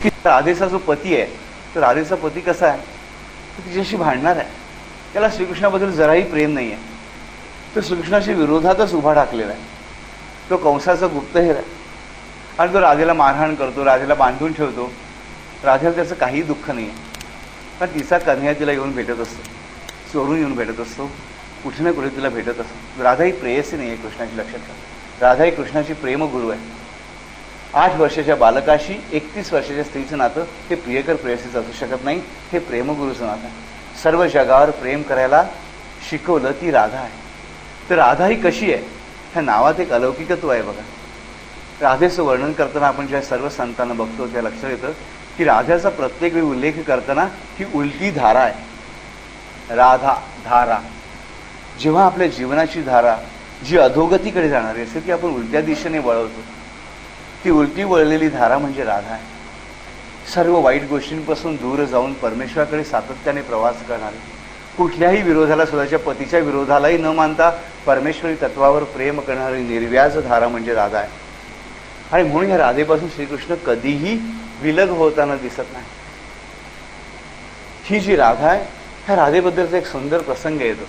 Speaker 1: की राधेचा जो पती आहे तो राधेचा पती कसा आहे, तो तिच्याशी भांडणार आहे, त्याला श्रीकृष्णाबद्दल जराही प्रेम नाही आहे, तो श्रीकृष्णाच्या विरोधातच उभा टाकलेला आहे, तो कंसाचा गुप्तहेर आहे आणि तो राधेला मारहाण करतो, राधेला बांधून ठेवतो. राधेला त्याचं काही दुःख नाही आहे, कारण तिचा कन्हैया तिला येऊन भेटत असतो, चोरून येऊन भेटत असतो, कुठे ना कुठे तिला भेटत असतो. राधा ही प्रेयसी नाही आहे कृष्णाची, लक्षात ठेवा. राधा ही कृष्णाची प्रेमगुरू आहे. 8 वर्षाच्या बालकाशी 31 वर्षाच्या स्त्रीचं नातं हे प्रियकर प्रेयसीचं असू शकत नाही, हे प्रेमगुरूचं नातं आहे. सर्व जगावर प्रेम करायला शिकवलं ती राधा आहे. तर राधा ही कशी आहे, ह्या नावात एक अलौकिकत्व आहे बघा. राधेचं वर्णन करताना आपण ज्या सर्व संतांना बघतो त्या लक्षात येतं की राधाचा प्रत्येक वेळी उल्लेख करताना ही उलटी धारा आहे. राधा धारा, जेव्हा आपल्या जीवनाची धारा जी अधोगतीकडे जाणारी असते ती आपण उलट्या दिशेने वळवतो, ती उलटी वळलेली धारा म्हणजे राधा आहे. सर्व वाईट गोष्टींपासून दूर जाऊन परमेश्वराकडे सातत्याने प्रवास करणारी, कुठल्याही विरोधाला, स्वतःच्या पतीच्या विरोधालाही न मानता परमेश्वरी तत्वावर प्रेम करणारी निर्व्याज धारा म्हणजे राधा आहे. आणि म्हणून या राधेपासून श्रीकृष्ण कधीही विलग होताना दिसत नाही. ही जी राधा आहे ह्या राधेबद्दलचा एक सुंदर प्रसंग येतो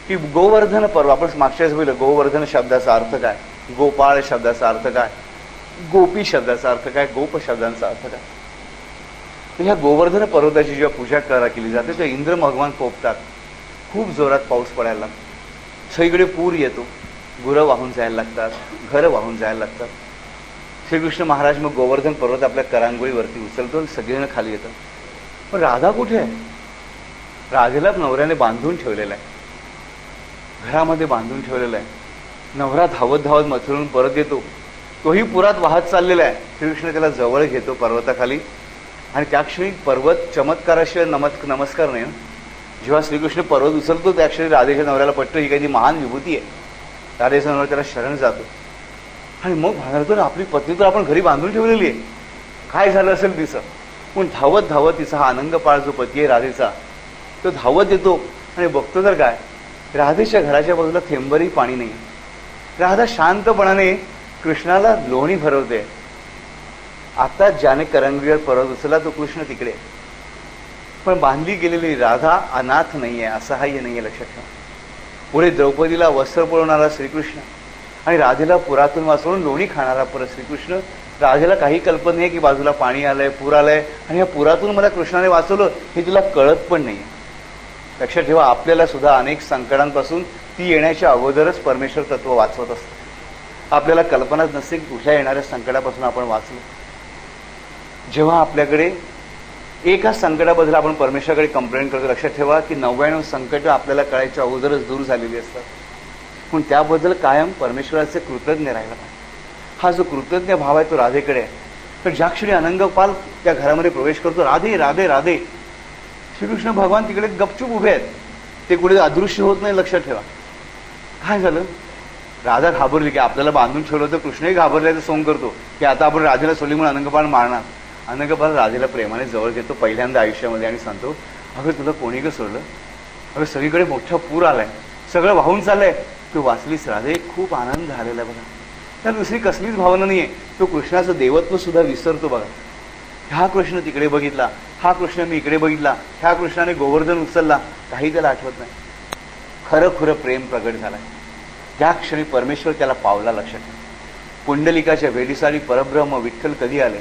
Speaker 1: की गोवर्धन पर्व, आपण मागच्याच बोललं गोवर्धन शब्दाचा अर्थ काय, गोपाळ शब्दाचा अर्थ काय, गोपी शब्दाचा अर्थ काय, गोप शब्दांचा अर्थ काय. तर ह्या गोवर्धन पर्वताची जेव्हा पूजा केली जाते तेव्हा इंद्र भगवान कोपतात, खूप जोरात पाऊस पडायला लागतो, सगळीकडे पूर येतो, गुरं वाहून जायला लागतात, घरं वाहून जायला लागतात. श्रीकृष्ण महाराज मग गोवर्धन पर्वत आपल्या करांगोळीवरती उचलतो, सगळेजण खाली येतात. पण राधा कुठे आहे? राधेला नवऱ्याने बांधून ठेवलेला आहे, घरामध्ये बांधून ठेवलेला आहे. नवरा धावत धावत मथुरेहून परत येतो, तोही पुरात वाहत चाललेला आहे. श्रीकृष्ण त्याला जवळ घेतो पर्वताखाली आणि त्या क्षणी पर्वत चमत्काराशिवाय नमस्कार नाही. जेव्हा श्रीकृष्ण पर्वत उचलतो त्या क्षणी राधेच्या नवऱ्याला पटतो ही काही महान विभूती आहे. राधेचा नवरा त्याला शरण जातो आणि मग म्हणतो आपली पत्नी तर आपण घरी बांधून ठेवलेली आहे, काय झालं असेल तिचं. पण धावत धावत तिचा हा अनंगपाळ जो पती आहे राधेचा तो धावत येतो आणि बघतो तर काय, राधेच्या घराच्या बाजूला थेंबरही पाणी नाही. राधा शांतपणाने कृष्णाला लोणी भरवते. आता ज्याने करंगळीवर पर्वत उचलला तो कृष्ण तिकडे, पण बांधली गेलेली राधा अनाथ नाही आहे, असहाय्य नाही आहे, लक्षात ठेवा. पुढे द्रौपदीला वस्त्र पुरवणारा श्रीकृष्ण आणि राधेला पुरातून वाचवून लोणी खाणारा परत श्रीकृष्ण. राधेला काही कल्पना नाही की बाजूला पाणी आलंय, पूर आलंय आणि या पुरातून मला कृष्णाने वाचवलं हे तुला कळत पण नाही. लक्षात ठेवा, आपल्याला सुद्धा अनेक संकटांपासून ती येण्याच्या अगोदरच परमेश्वर तत्व वाचवत असतं. आपल्याला कल्पनाच नसते की कुठल्या येणाऱ्या संकटापासून आपण वाचलो. जेव्हा आपल्याकडे एका संकटाबद्दल आपण परमेश्वराकडे कंप्लेंट करतो, लक्षात ठेवा की 99 संकट आपल्याला कळायच्या अगोदरच दूर झालेली असतात. पण त्याबद्दल कायम परमेश्वराचे कृतज्ञ राहायला पाहिजे. हा जो कृतज्ञ भाव आहे तो राधेकडे आहे. तर ज्या क्षणी अनंगपाल त्या घरामध्ये प्रवेश करतो, राधे राधे राधे, श्रीकृष्ण भगवान तिकडे गपचूप उभे आहेत, ते कुठे अदृश्य होत नाही. लक्षात ठेवा काय झालं, राधा घाबरली की आपल्याला बांधून ठेवलं, तर कृष्णही घाबरल्याचं सोंग करतो की आता आपण राधेला सोडली म्हणून अनंगपाल मारणार. अनंगपाल राधेला प्रेमाने जवळ घेतो पहिल्यांदा आयुष्यामध्ये आणि सांगतो, अगं तुला कोणी का सोडलं, अगं सगळीकडे मोठा पूर आलाय, सगळं वाहून चाललंय, तू वाचलीस राधे, खूप आनंद झालेला आहे बघा. त्याला दुसरी कसलीच भावना नाहीये. तो कृष्णाचं देवत्व सुद्धा विसरतो बघा. हा कृष्ण तिकडे बघितला, हा कृष्ण मी इकडे बघितला, ह्या कृष्णाने गोवर्धन उचलला, काही त्याला आठवत नाही. खरं खुरं प्रेम प्रगट झालाय त्या क्षणी परमेश्वर त्याला पावला. लक्षात ठेवा, पुंडलिकाच्या वेडीसारी परब्रह्म विठ्ठल कधी आले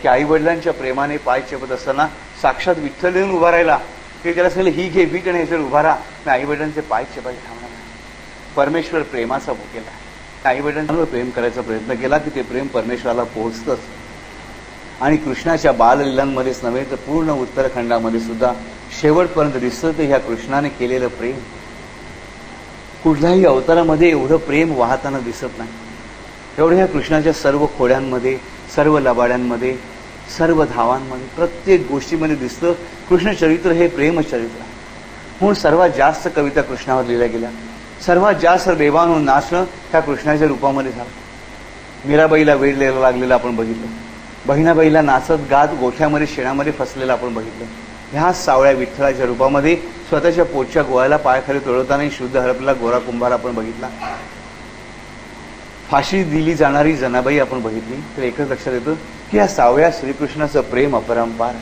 Speaker 1: की आईवडिलांच्या प्रेमाने पाय चेपत असताना साक्षात विठ्ठल येऊन उभा राहिला. ते त्याला सांगितलं ही घे वीट आणि ह्याच्यावर उभा राहा, मी आईवडिलांचे पाय चेपायचे थांबणार नाही. परमेश्वर प्रेमाचा केला. आई वडिलांवर प्रेम करायचा प्रयत्न केला की ते प्रेम परमेश्वराला पोहोचतंच. आणि कृष्णाच्या बाललीलांमध्येच नव्हे तर पूर्ण उत्तराखंडामध्ये सुद्धा शेवटपर्यंत दिसतं ते ह्या कृष्णाने केलेलं प्रेम. कुठल्याही अवतारामध्ये एवढं प्रेम वाहताना दिसत नाही. एवढं ह्या कृष्णाच्या सर्व खोड्यांमध्ये, सर्व लबाड्यांमध्ये, सर्व धावांमध्ये, प्रत्येक गोष्टीमध्ये दिसतं कृष्ण चरित्र हे प्रेमचरित्र. म्हणून सर्वात जास्त कविता कृष्णावर लिहिल्या गेल्या. सर्वात जास्त बेभान होऊन नाचणं ह्या कृष्णाच्या रूपामध्ये झालं. मीराबाईला वेड लागलेलं आपण बघितलं. बहिणाबाईला नाचत गात गोठ्यामध्ये शेणामध्ये फसलेलं आपण बघितलं. ह्या सावळ्या विठ्ठलाच्या रूपामध्ये स्वतःच्या पोटच्या गोळ्याला पायाखाली तोडवताना शुद्ध हरपलेला गोरा कुंभार आपण बघितला. फाशी दिली जाणारी जनाबाई आपण बघितली. तर एकच लक्षात येतं की या सावळ्या श्रीकृष्णाचं प्रेम अपरंपार.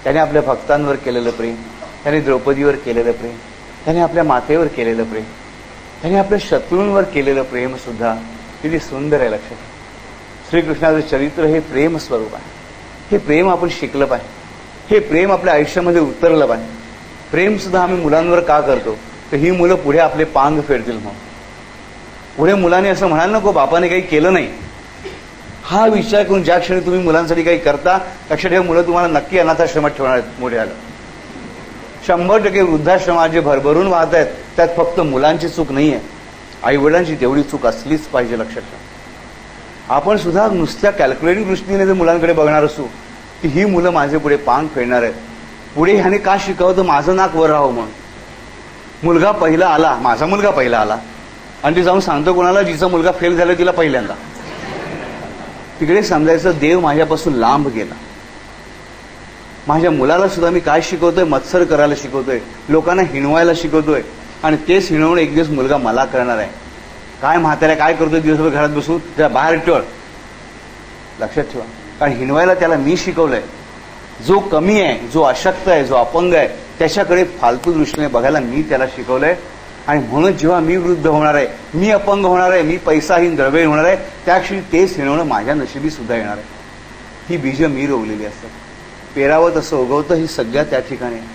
Speaker 1: त्याने आपल्या भक्तांवर केलेलं प्रेम, त्याने द्रौपदीवर केलेलं प्रेम, त्याने आपल्या मातेवर केलेलं प्रेम, त्याने आपल्या शत्रूंवर केलेलं प्रेम सुद्धा किती सुंदर आहे. लक्षात, श्रीकृष्णाचं चरित्र हे प्रेम स्वरूप आहे. हे प्रेम आपण शिकलं पाहिजे. हे प्रेम आपल्या आयुष्यामध्ये उतरलं पाहिजे. प्रेम सुद्धा आम्ही मुलांवर का करतो तर ही मुलं पुढे आपले पांग फेडतील म्हणून. पुढे मुलाने असं म्हणाल नको बापाने काही केलं नाही. हा विचार करून ज्या क्षणी तुम्ही मुलांसाठी काही करता लक्षात ठेवा मुलं तुम्हाला नक्की अनाथाश्रमात ठेवणार आहेत. मोठे आलं 100% वृद्धाश्रमात जे भरभरून वाहत आहेत त्यात फक्त मुलांची चूक नाहीये, आई वडिलांची तेवढी चूक असलीच पाहिजे. लक्षात ठेवा. आपण सुद्धा नुसत्या कॅल्क्युलेटिव्ह दृष्टीने जर मुलांकडे बघणार असू की ही मुलं माझे पुढे पांग फेडणार आहेत, पुढे ह्याने का शिकवतं माझं नाक वर राहावं म्हणून. मुलगा पहिला आला, माझा मुलगा पहिला आला आणि ती जाऊन सांगतो कोणाला जिचा मुलगा फेल झाला तिला पहिल्यांदा. तिकडे समजायचं देव माझ्यापासून लांब गेला. माझ्या मुलाला सुद्धा मी काय शिकवतोय, मत्सर करायला शिकवतोय, लोकांना हिणवायला शिकवतोय आणि तेच हिणवून एक दिवस मुलगा मला करणार आहे. काय म्हाताऱ्या काय करतोय दिवसभर घरात बसून, त्याला बाहेर टळ. लक्षात ठेवा, कारण हिणवायला त्याला मी शिकवलंय. जो कमी आहे, जो अशक्त आहे, जो अपंग आहे त्याच्याकडे फालतू दृष्टीने बघायला मी त्याला शिकवलंय. आणि म्हणून जेव्हा मी वृद्ध होणार आहे, मी अपंग होणार आहे, मी पैसाहीन द्रव्यहीन होणार आहे, त्या क्षणी तेच हिणवणं माझ्या नशिबी सुद्धा येणार आहे. ही बीजं मी रोवलेली असतात. पेरावं तसं उगवतं ही सगळ्या त्या ठिकाणी आहे.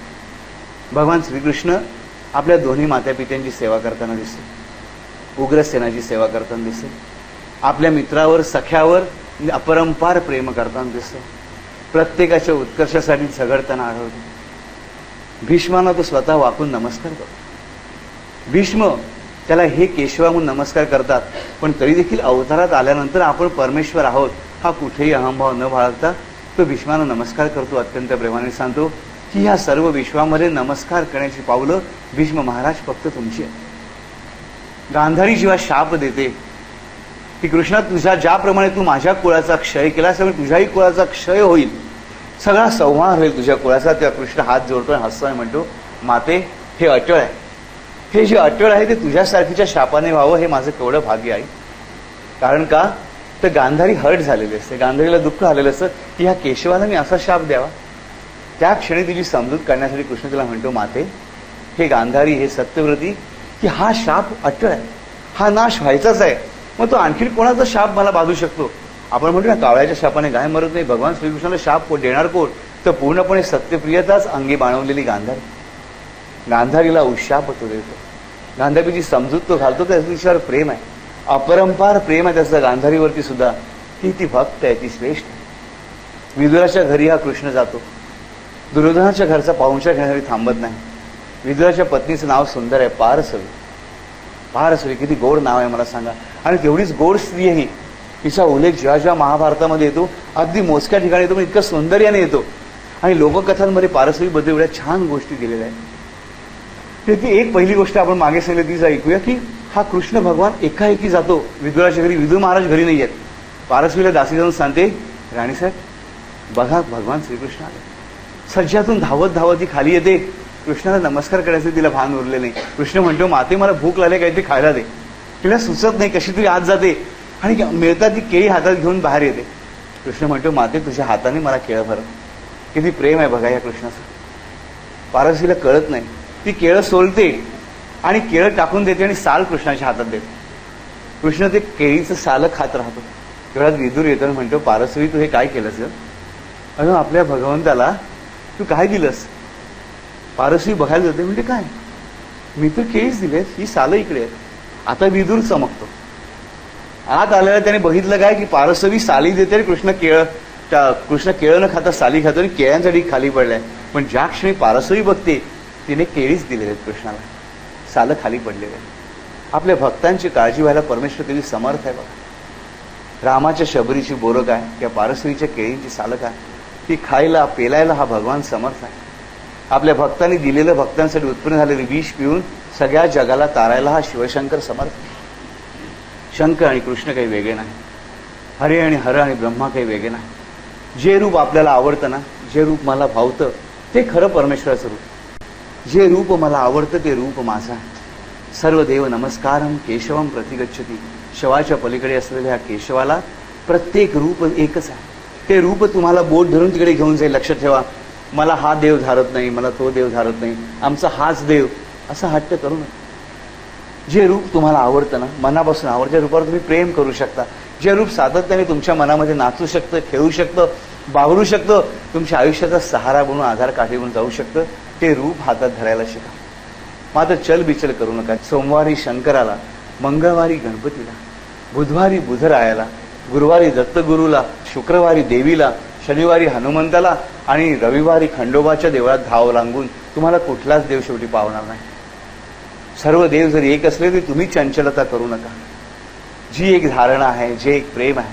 Speaker 1: भगवान श्रीकृष्ण आपल्या दोन्ही मातापित्यांची सेवा करताना दिसते, उग्रसेनाची सेवा करताना दिसते, आपल्या मित्रावर सख्यावर अपरंपार प्रेम करताना दिसतो, प्रत्येकाच्या उत्कर्षासाठी झगडताना आढळतो. भीष्मांना तो स्वतः वाकून नमस्कार करतो. भीष्म त्याला हे केशवा म्हणून नमस्कार करतात, पण तरी देखील अवतारात आल्यानंतर आपण परमेश्वर आहोत हा कुठेही अहंभाव न बाळगता तो भीष्मांना नमस्कार करतो. अत्यंत प्रेमाने सांगतो की ह्या सर्व विश्वामध्ये नमस्कार करण्याची पावलं भीष्म महाराज फक्त तुमची आहेत. गांधारी जेव्हा शाप देते की कृष्णा तुझ्या ज्याप्रमाणे तू माझ्या कुळाचा क्षय केला त्यामुळे तुझ्याही कुळाचा क्षय होईल, सगळा संहार होईल तुझ्या कुळाचा, तेव्हा कृष्ण हात जोडतोय, हसतोय, म्हणतो माते हे अटळ आहे. हे जे अटळ आहे ते तुझ्यासारखीच्या शापाने व्हावं हे माझं केवढं भाग्य आहे. कारण का तर गांधारी हर्ट झालेली असते, गांधारीला दुःख आलेलं असतं की ह्या केशवाला मी असा शाप द्यावा. त्या क्षणी तिची समजूत काढण्यासाठी कृष्ण तिला म्हणतो माते हे गांधारी, हे सत्यव्रती, की हा शाप अटळ आहे, हा नाश व्हायचाच आहे, मग तो आणखी कोणाचा शाप मला बांधू शकतो. आपण म्हणतो ना कावळ्याच्या शापाने गाय मरत नाही. भगवान श्रीकृष्णाला शाप देणार कोण तर पूर्णपणे सत्यप्रियताच अंगी बाणवलेली गांधारी. गांधारीला उशाप तो देतो, गांधारीची समजूत तो घालतो, त्याचं तिच्यावर प्रेम आहे, अपरंपार प्रेम आहे त्याचं गांधारीवरती सुद्धा. ती भक्त आहे, ती श्रेष्ठ आहे. विदुराच्या घरी हा कृष्ण जातो, दुर्योधनाच्या घरचा पाहुणचार घेण्यासाठी थांबत नाही. विदुराच्या पत्नीचं नाव सुंदर आहे, पारसवी. पारसवी किती गोड नाव आहे मला सांगा. आणि तेवढीच गोड स्त्री आहे. तिचा उल्लेख जेव्हा जेव्हा महाभारतामध्ये येतो अगदी मोजक्या ठिकाणी येतो, पण इतकं सौंदर्याने येतो. आणि लोककथांमध्ये पारसवीबद्दल एवढ्या छान गोष्टी दिलेल्या आहेत. ती एक पहिली गोष्ट आपण मागे सांगितली तीच ऐकूया की हा कृष्ण भगवान एकाएकी जातो विदुराच्या घरी. विदुर महाराज घरी नाही आहेत. पारसवीला दासी जाऊन सांगते राणीसाहेब बघा भगवान श्रीकृष्ण आले. सज्जातून धावत धावत ती खाली येते. कृष्णाला नमस्कार करायचे तिला भान उरले नाही. कृष्ण म्हणतो माते मला भूक लागले, काहीतरी खायला दे. तिला सुचत नाही, कशी तरी आत जाते आणि मिळतात ती केळी हातात घेऊन बाहेर येते. कृष्ण म्हणतो माते तुझ्या हाताने मला केळं भर. किती प्रेम आहे बघा या कृष्णाचं. पारसवीला कळत नाही, ती केळं सोलते आणि केळं टाकून देते आणि साल कृष्णाच्या हातात देते. कृष्ण ते केळीचं साल खात राहतो. तेवढ्यात विदुर येतो आणि म्हणतो पारसवी तू हे काय केलंस? अगं आपल्या भगवंताला तू काय दिलंस? पारसवी बघायला जाते, म्हणजे काय मी तर केळीच दिलेस, ही सालं इकडे आहेत. आता विदूर चमकतो. आत आलेला त्याने बघितलं काय की पारसवी साली देते, कृष्ण केळं न खाता साली खातो आणि केळ्यांसाठी खाली पडलाय. पण ज्या क्षणी पारसवी बघते तिने केळीच दिलेले आहेत कृष्णाला, सालं खाली पडलेले आहे. आपल्या भक्तांची काळजी व्हायला परमेश्वर कधी समर्थ आहे बघा. रामाच्या शबरीची बोरं काय किंवा पारसवीच्या केळींची सालं काय, ती खायला पेलायला हा भगवान समर्थ आहे. आपल्या भक्तांनी दिलेलं, भक्तांसाठी उत्पन्न झालेले विष पिऊन सगळ्या जगाला तारायला हा शिवशंकर समर्थ आहे. शंकर आणि कृष्ण काही वेगळे नाही, हरे आणि हर आणि ब्रह्मा काही वेगळे नाही. जे रूप आपल्याला आवडतं ना, जे रूप मला भावतं ते खरं परमेश्वराचं रूप. जे रूप मला आवडतं ते रूप माझं आहे. सर्व देव नमस्कारम केशवम प्रतिगच्छती. शवाच्या पलीकडे असलेल्या ह्या केशवाला प्रत्येक रूप एकच आहे. ते रूप तुम्हाला बोट धरून तिकडे घेऊन जाईल. लक्षात ठेवा, मला हा देव धारत नाही, मला तो देव धारत नाही, आमचा हाच देव, असा हट्ट करू नका. जे रूप तुम्हाला आवडतं ना, मनापासून आवडतं, ज्या रूपावर तुम्ही प्रेम करू शकता, जे रूप सातत्याने तुमच्या मनामध्ये नाचू शकतं, खेळू शकतं, बावरू शकतं, तुमच्या आयुष्याचा सहारा बनून, आधार काठी बनून जाऊ शकतं, ते रूप हातात धरायला शिका. मात्र चलबिचल करू नका. सोमवारी शंकराला, मंगळवारी गणपतीला, बुधवारी बुधरायाला, गुरुवारी दत्तगुरूला, शुक्रवारी देवीला, शनिवारी हनुमंताला आणि रविवारी खंडोबाच्या देवळात धाव लागून तुम्हाला कुठलाच देव शेवटी पावणार नाही. सर्व देव जरी एक असले तरी तुम्ही चंचलता करू नका. जी एक धारणा आहे, जे एक प्रेम आहे,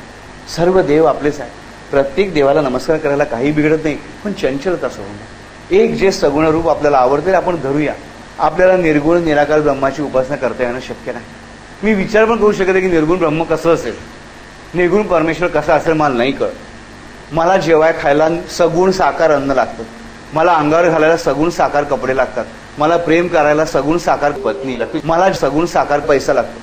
Speaker 1: सर्व देव आपलेच आहे. प्रत्येक देवाला नमस्कार करायला काही बिघडत नाही, पण चंचलता सोडू नका. एक जे सगुण रूप आपल्याला आवडते आपण धरूया. आपल्याला निर्गुण निराकार ब्रह्माची उपासना करता येणं शक्य नाही. मी विचार पण करू शकत की निर्गुण ब्रह्म कसं असेल, निर्गुण परमेश्वर कसा असेल मला नाही कळत. मला जेवाय खायला सगुण साकार अन्न लागतं, मला अंगावर घालायला सगुण साकार कपडे लागतात, मला प्रेम करायला सगुण साकार पत्नी लागते, मला सगुण साकार पैसा लागतो.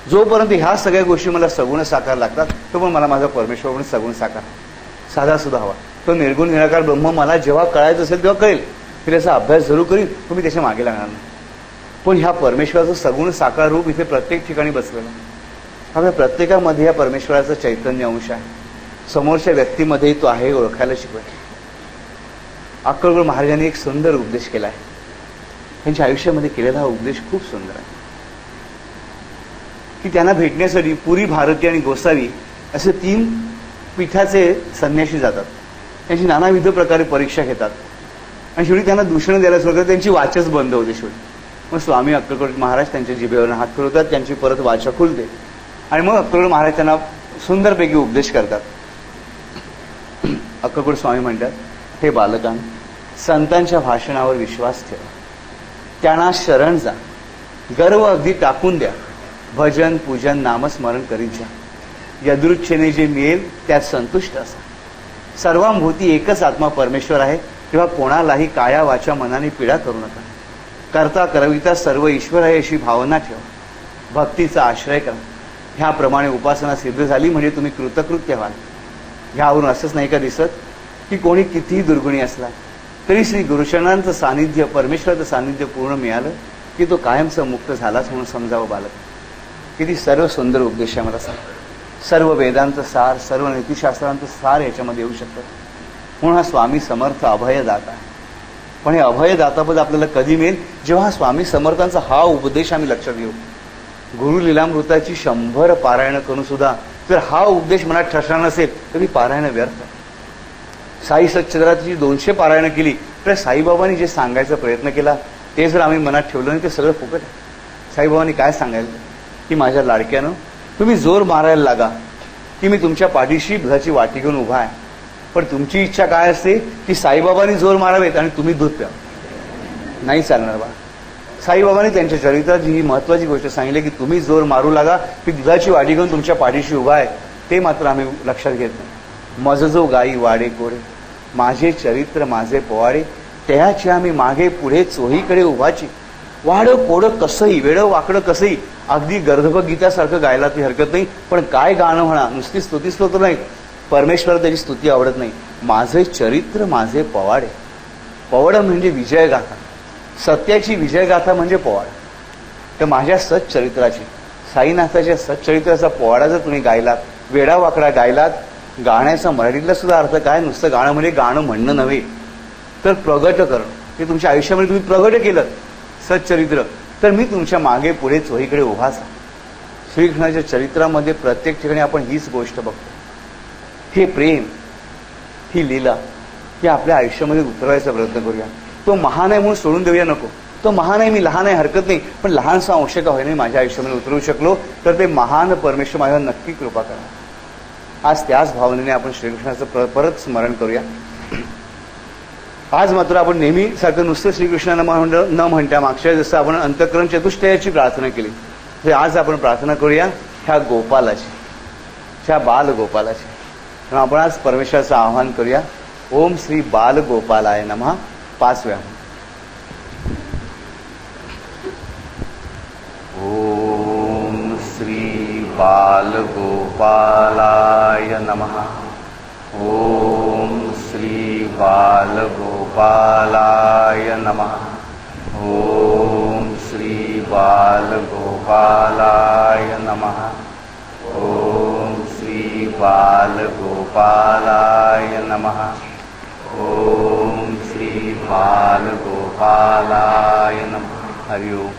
Speaker 1: जोपर्यंत ह्या सगळ्या गोष्टी मला सगुण साकार लागतात तो पण मला माझा परमेश्वर पण सगुण साकार साधा सुद्धा हवा. तो निर्गुण निराकार ब्रह्म मला जेव्हा कळायचं असेल तेव्हा कळेल, मी त्याचा अभ्यास जरूर करीन, तुम्ही त्याच्या मागे लागणार नाही. पण ह्या परमेश्वराचं सगुण साकार रूप इथे प्रत्येक ठिकाणी बसलेलं आहे. आपल्या प्रत्येकामध्ये या परमेश्वराचं चैतन्य अंश आहे. समोरच्या व्यक्तीमध्ये तो आहे ओळखायला शिकवायचं. अक्कलकोट महाराजांनी एक सुंदर उपदेश केला आहे. त्यांच्या आयुष्यामध्ये केलेला हा उपदेश खूप सुंदर आहे की त्यांना भेटण्यासाठी पुरी, भारती आणि गोसावी असे 3 पीठाचे संन्यासी जातात. त्यांची नानाविध प्रकारे परीक्षा घेतात आणि शेवटी त्यांना दूषण द्यायला सुरू करतात. त्यांची वाचच बंद होते शेवटी. मग स्वामी अक्कलकोट महाराज त्यांच्या जिभेवर हात फिरवतात, त्यांची परत वाचा खुलते आणि मग अक्कलकोट महाराज त्यांना सुंदरपैकी उपदेश करतात. अक्कलकोट स्वामी म्हणतात, हे बालकांनो, संतांच्या भाषणावर विश्वास ठेवा, त्यांना शरण जा, गर्व अगदी टाकून द्या, भजन पूजन नामस्मरण करीत जा. यदृच्छेने जे मिळेल त्यात संतुष्ट असा. सर्वांभूती एकच आत्मा परमेश्वर आहे, तेव्हा कोणालाही काया वाचा मनाने पीडा करू नका. करता करविता सर्व ईश्वर आहे अशी भावना ठेवा. भक्तीचा आश्रय करा. ह्याप्रमाणे उपासना सिद्ध झाली म्हणजे तुम्ही कृतकृत्य व्हाल. ह्यावरून असंच नाही का दिसत की कोणी कितीही दुर्गुणी असला तरी श्री गुरुचरणांचं सानिध्य, परमेश्वराचं सानिध्य पूर्ण मिळालं की तो कायमचा मुक्त झालाच म्हणून समजावं बालक. किती सर्व सुंदर उपदेश आहे मला सांग. सर्व वेदांचं सार, सर्व नीतिशास्त्रांचं सार याच्यामध्ये येऊ शकतं. म्हणून हा स्वामी समर्थ अभयदाता आहे. पण हे अभयदातापद आपल्याला कधी मिळेल, जेव्हा स्वामी समर्थांचा हा उपदेश आम्ही लक्षात घेऊ. गुरु लीलामृताची 100 पारायण करून सुद्धा जर हा उपदेश मनात ठसला नसेल तरी पारायण व्यर्थ. साई सच्चिदानंदाची 200 पारायण केली तर साईबाबांनी जे सांगायचा प्रयत्न केला ते जर आम्ही मनात ठेवलं नाही ते सगळं फुकट आहे. साईबाबांनी काय सांगायचं की माझ्या लाडक्यानं तुम्ही जोर मारायला लागा की मी तुमच्या पाठीशी दुधाची वाटी घेऊन उभा आहे. पण तुमची इच्छा काय असते की साईबाबांनी जोर मारावेत आणि तुम्ही दूध प्या. नाही चालणार बा. साईबाबांनी त्यांच्या चरित्रात ही महत्वाची गोष्ट सांगितली की तुम्ही जोर मारू लागा की दुधाची वाटी घेऊन तुमच्या पाठीशी उभा आहे. ते मात्र आम्ही लक्षात घेत नाही. मज जो गाई वाडे कोडे, माझे चरित्र माझे पोवाडे, त्याची आम्ही मागे पुढे चोहीकडे उभाची. वाडं कोडं कसंही, वेडं वाकडं कसंही, अगदी गर्भगीतासारखं गायला ती हरकत नाही. पण काय गाणं म्हणा, नुसती स्तुती स्तोत्र नाही. परमेश्वराला त्याची स्तुती आवडत नाही. माझे चरित्र माझे पोवाडे. पोवाड म्हणजे विजयगाथा, सत्याची विजयगाथा म्हणजे पोवाड. तर माझ्या सच्चरित्राची, साईनाथाच्या सच्चरित्राचा पोवाडा जर तुम्ही गायलात, वेडा वाकडा गायलात, गाण्याचा मराठीतला सुद्धा अर्थ काय, नुसतं गाणं म्हणजे गाणं म्हणणं नव्हे तर प्रगट करणं. ते तुमच्या आयुष्यामध्ये तुम्ही प्रगट केलं सच्चरित्र तर मी तुमच्या मागे पुढे चोहीकडे उभाच आहे. श्रीकृष्णाच्या चरित्रामध्ये प्रत्येक ठिकाणी आपण हीच गोष्ट बघतो. हे प्रेम, ही लीला, हे आपल्या आयुष्यामध्ये उतरवायचा प्रयत्न करूया. तो महान आहे म्हणून सोडून देऊया नको. तो महान आहे, मी लहान आहे, हरकत नाही, पण लहानसा अंश का होईना माझ्या आयुष्यामध्ये उतरवू शकलो तर ते महान परमेश्वर माझ्यावर नक्की कृपा करा. आज त्याच भावनेने आपण श्रीकृष्णाचं परत स्मरण करूया. आज मात्र आपण नेहमी सारखं नुसतं श्रीकृष्णानं न म्हणता मागच्या जसं आपण अंतःकरण चतुष्टयाची प्रार्थना केली, तर आज आपण प्रार्थना करूया ह्या गोपालाची, ह्या बाल गोपालाची. तेव्हा आपण आज परमेश्वराचं आवाहन करूया. ओम श्री बाल गोपालाय नमः. 5 वेळा. ओम श्री बाल गोपालाय नमः. ओम श्री बाल गोपालाय नमः. ओम श्री बाल गोपालाय नमः. ओम श्री बाल गोपालाय नमः. ओम श्री बाल गोपालाय नमः. हरि ओम.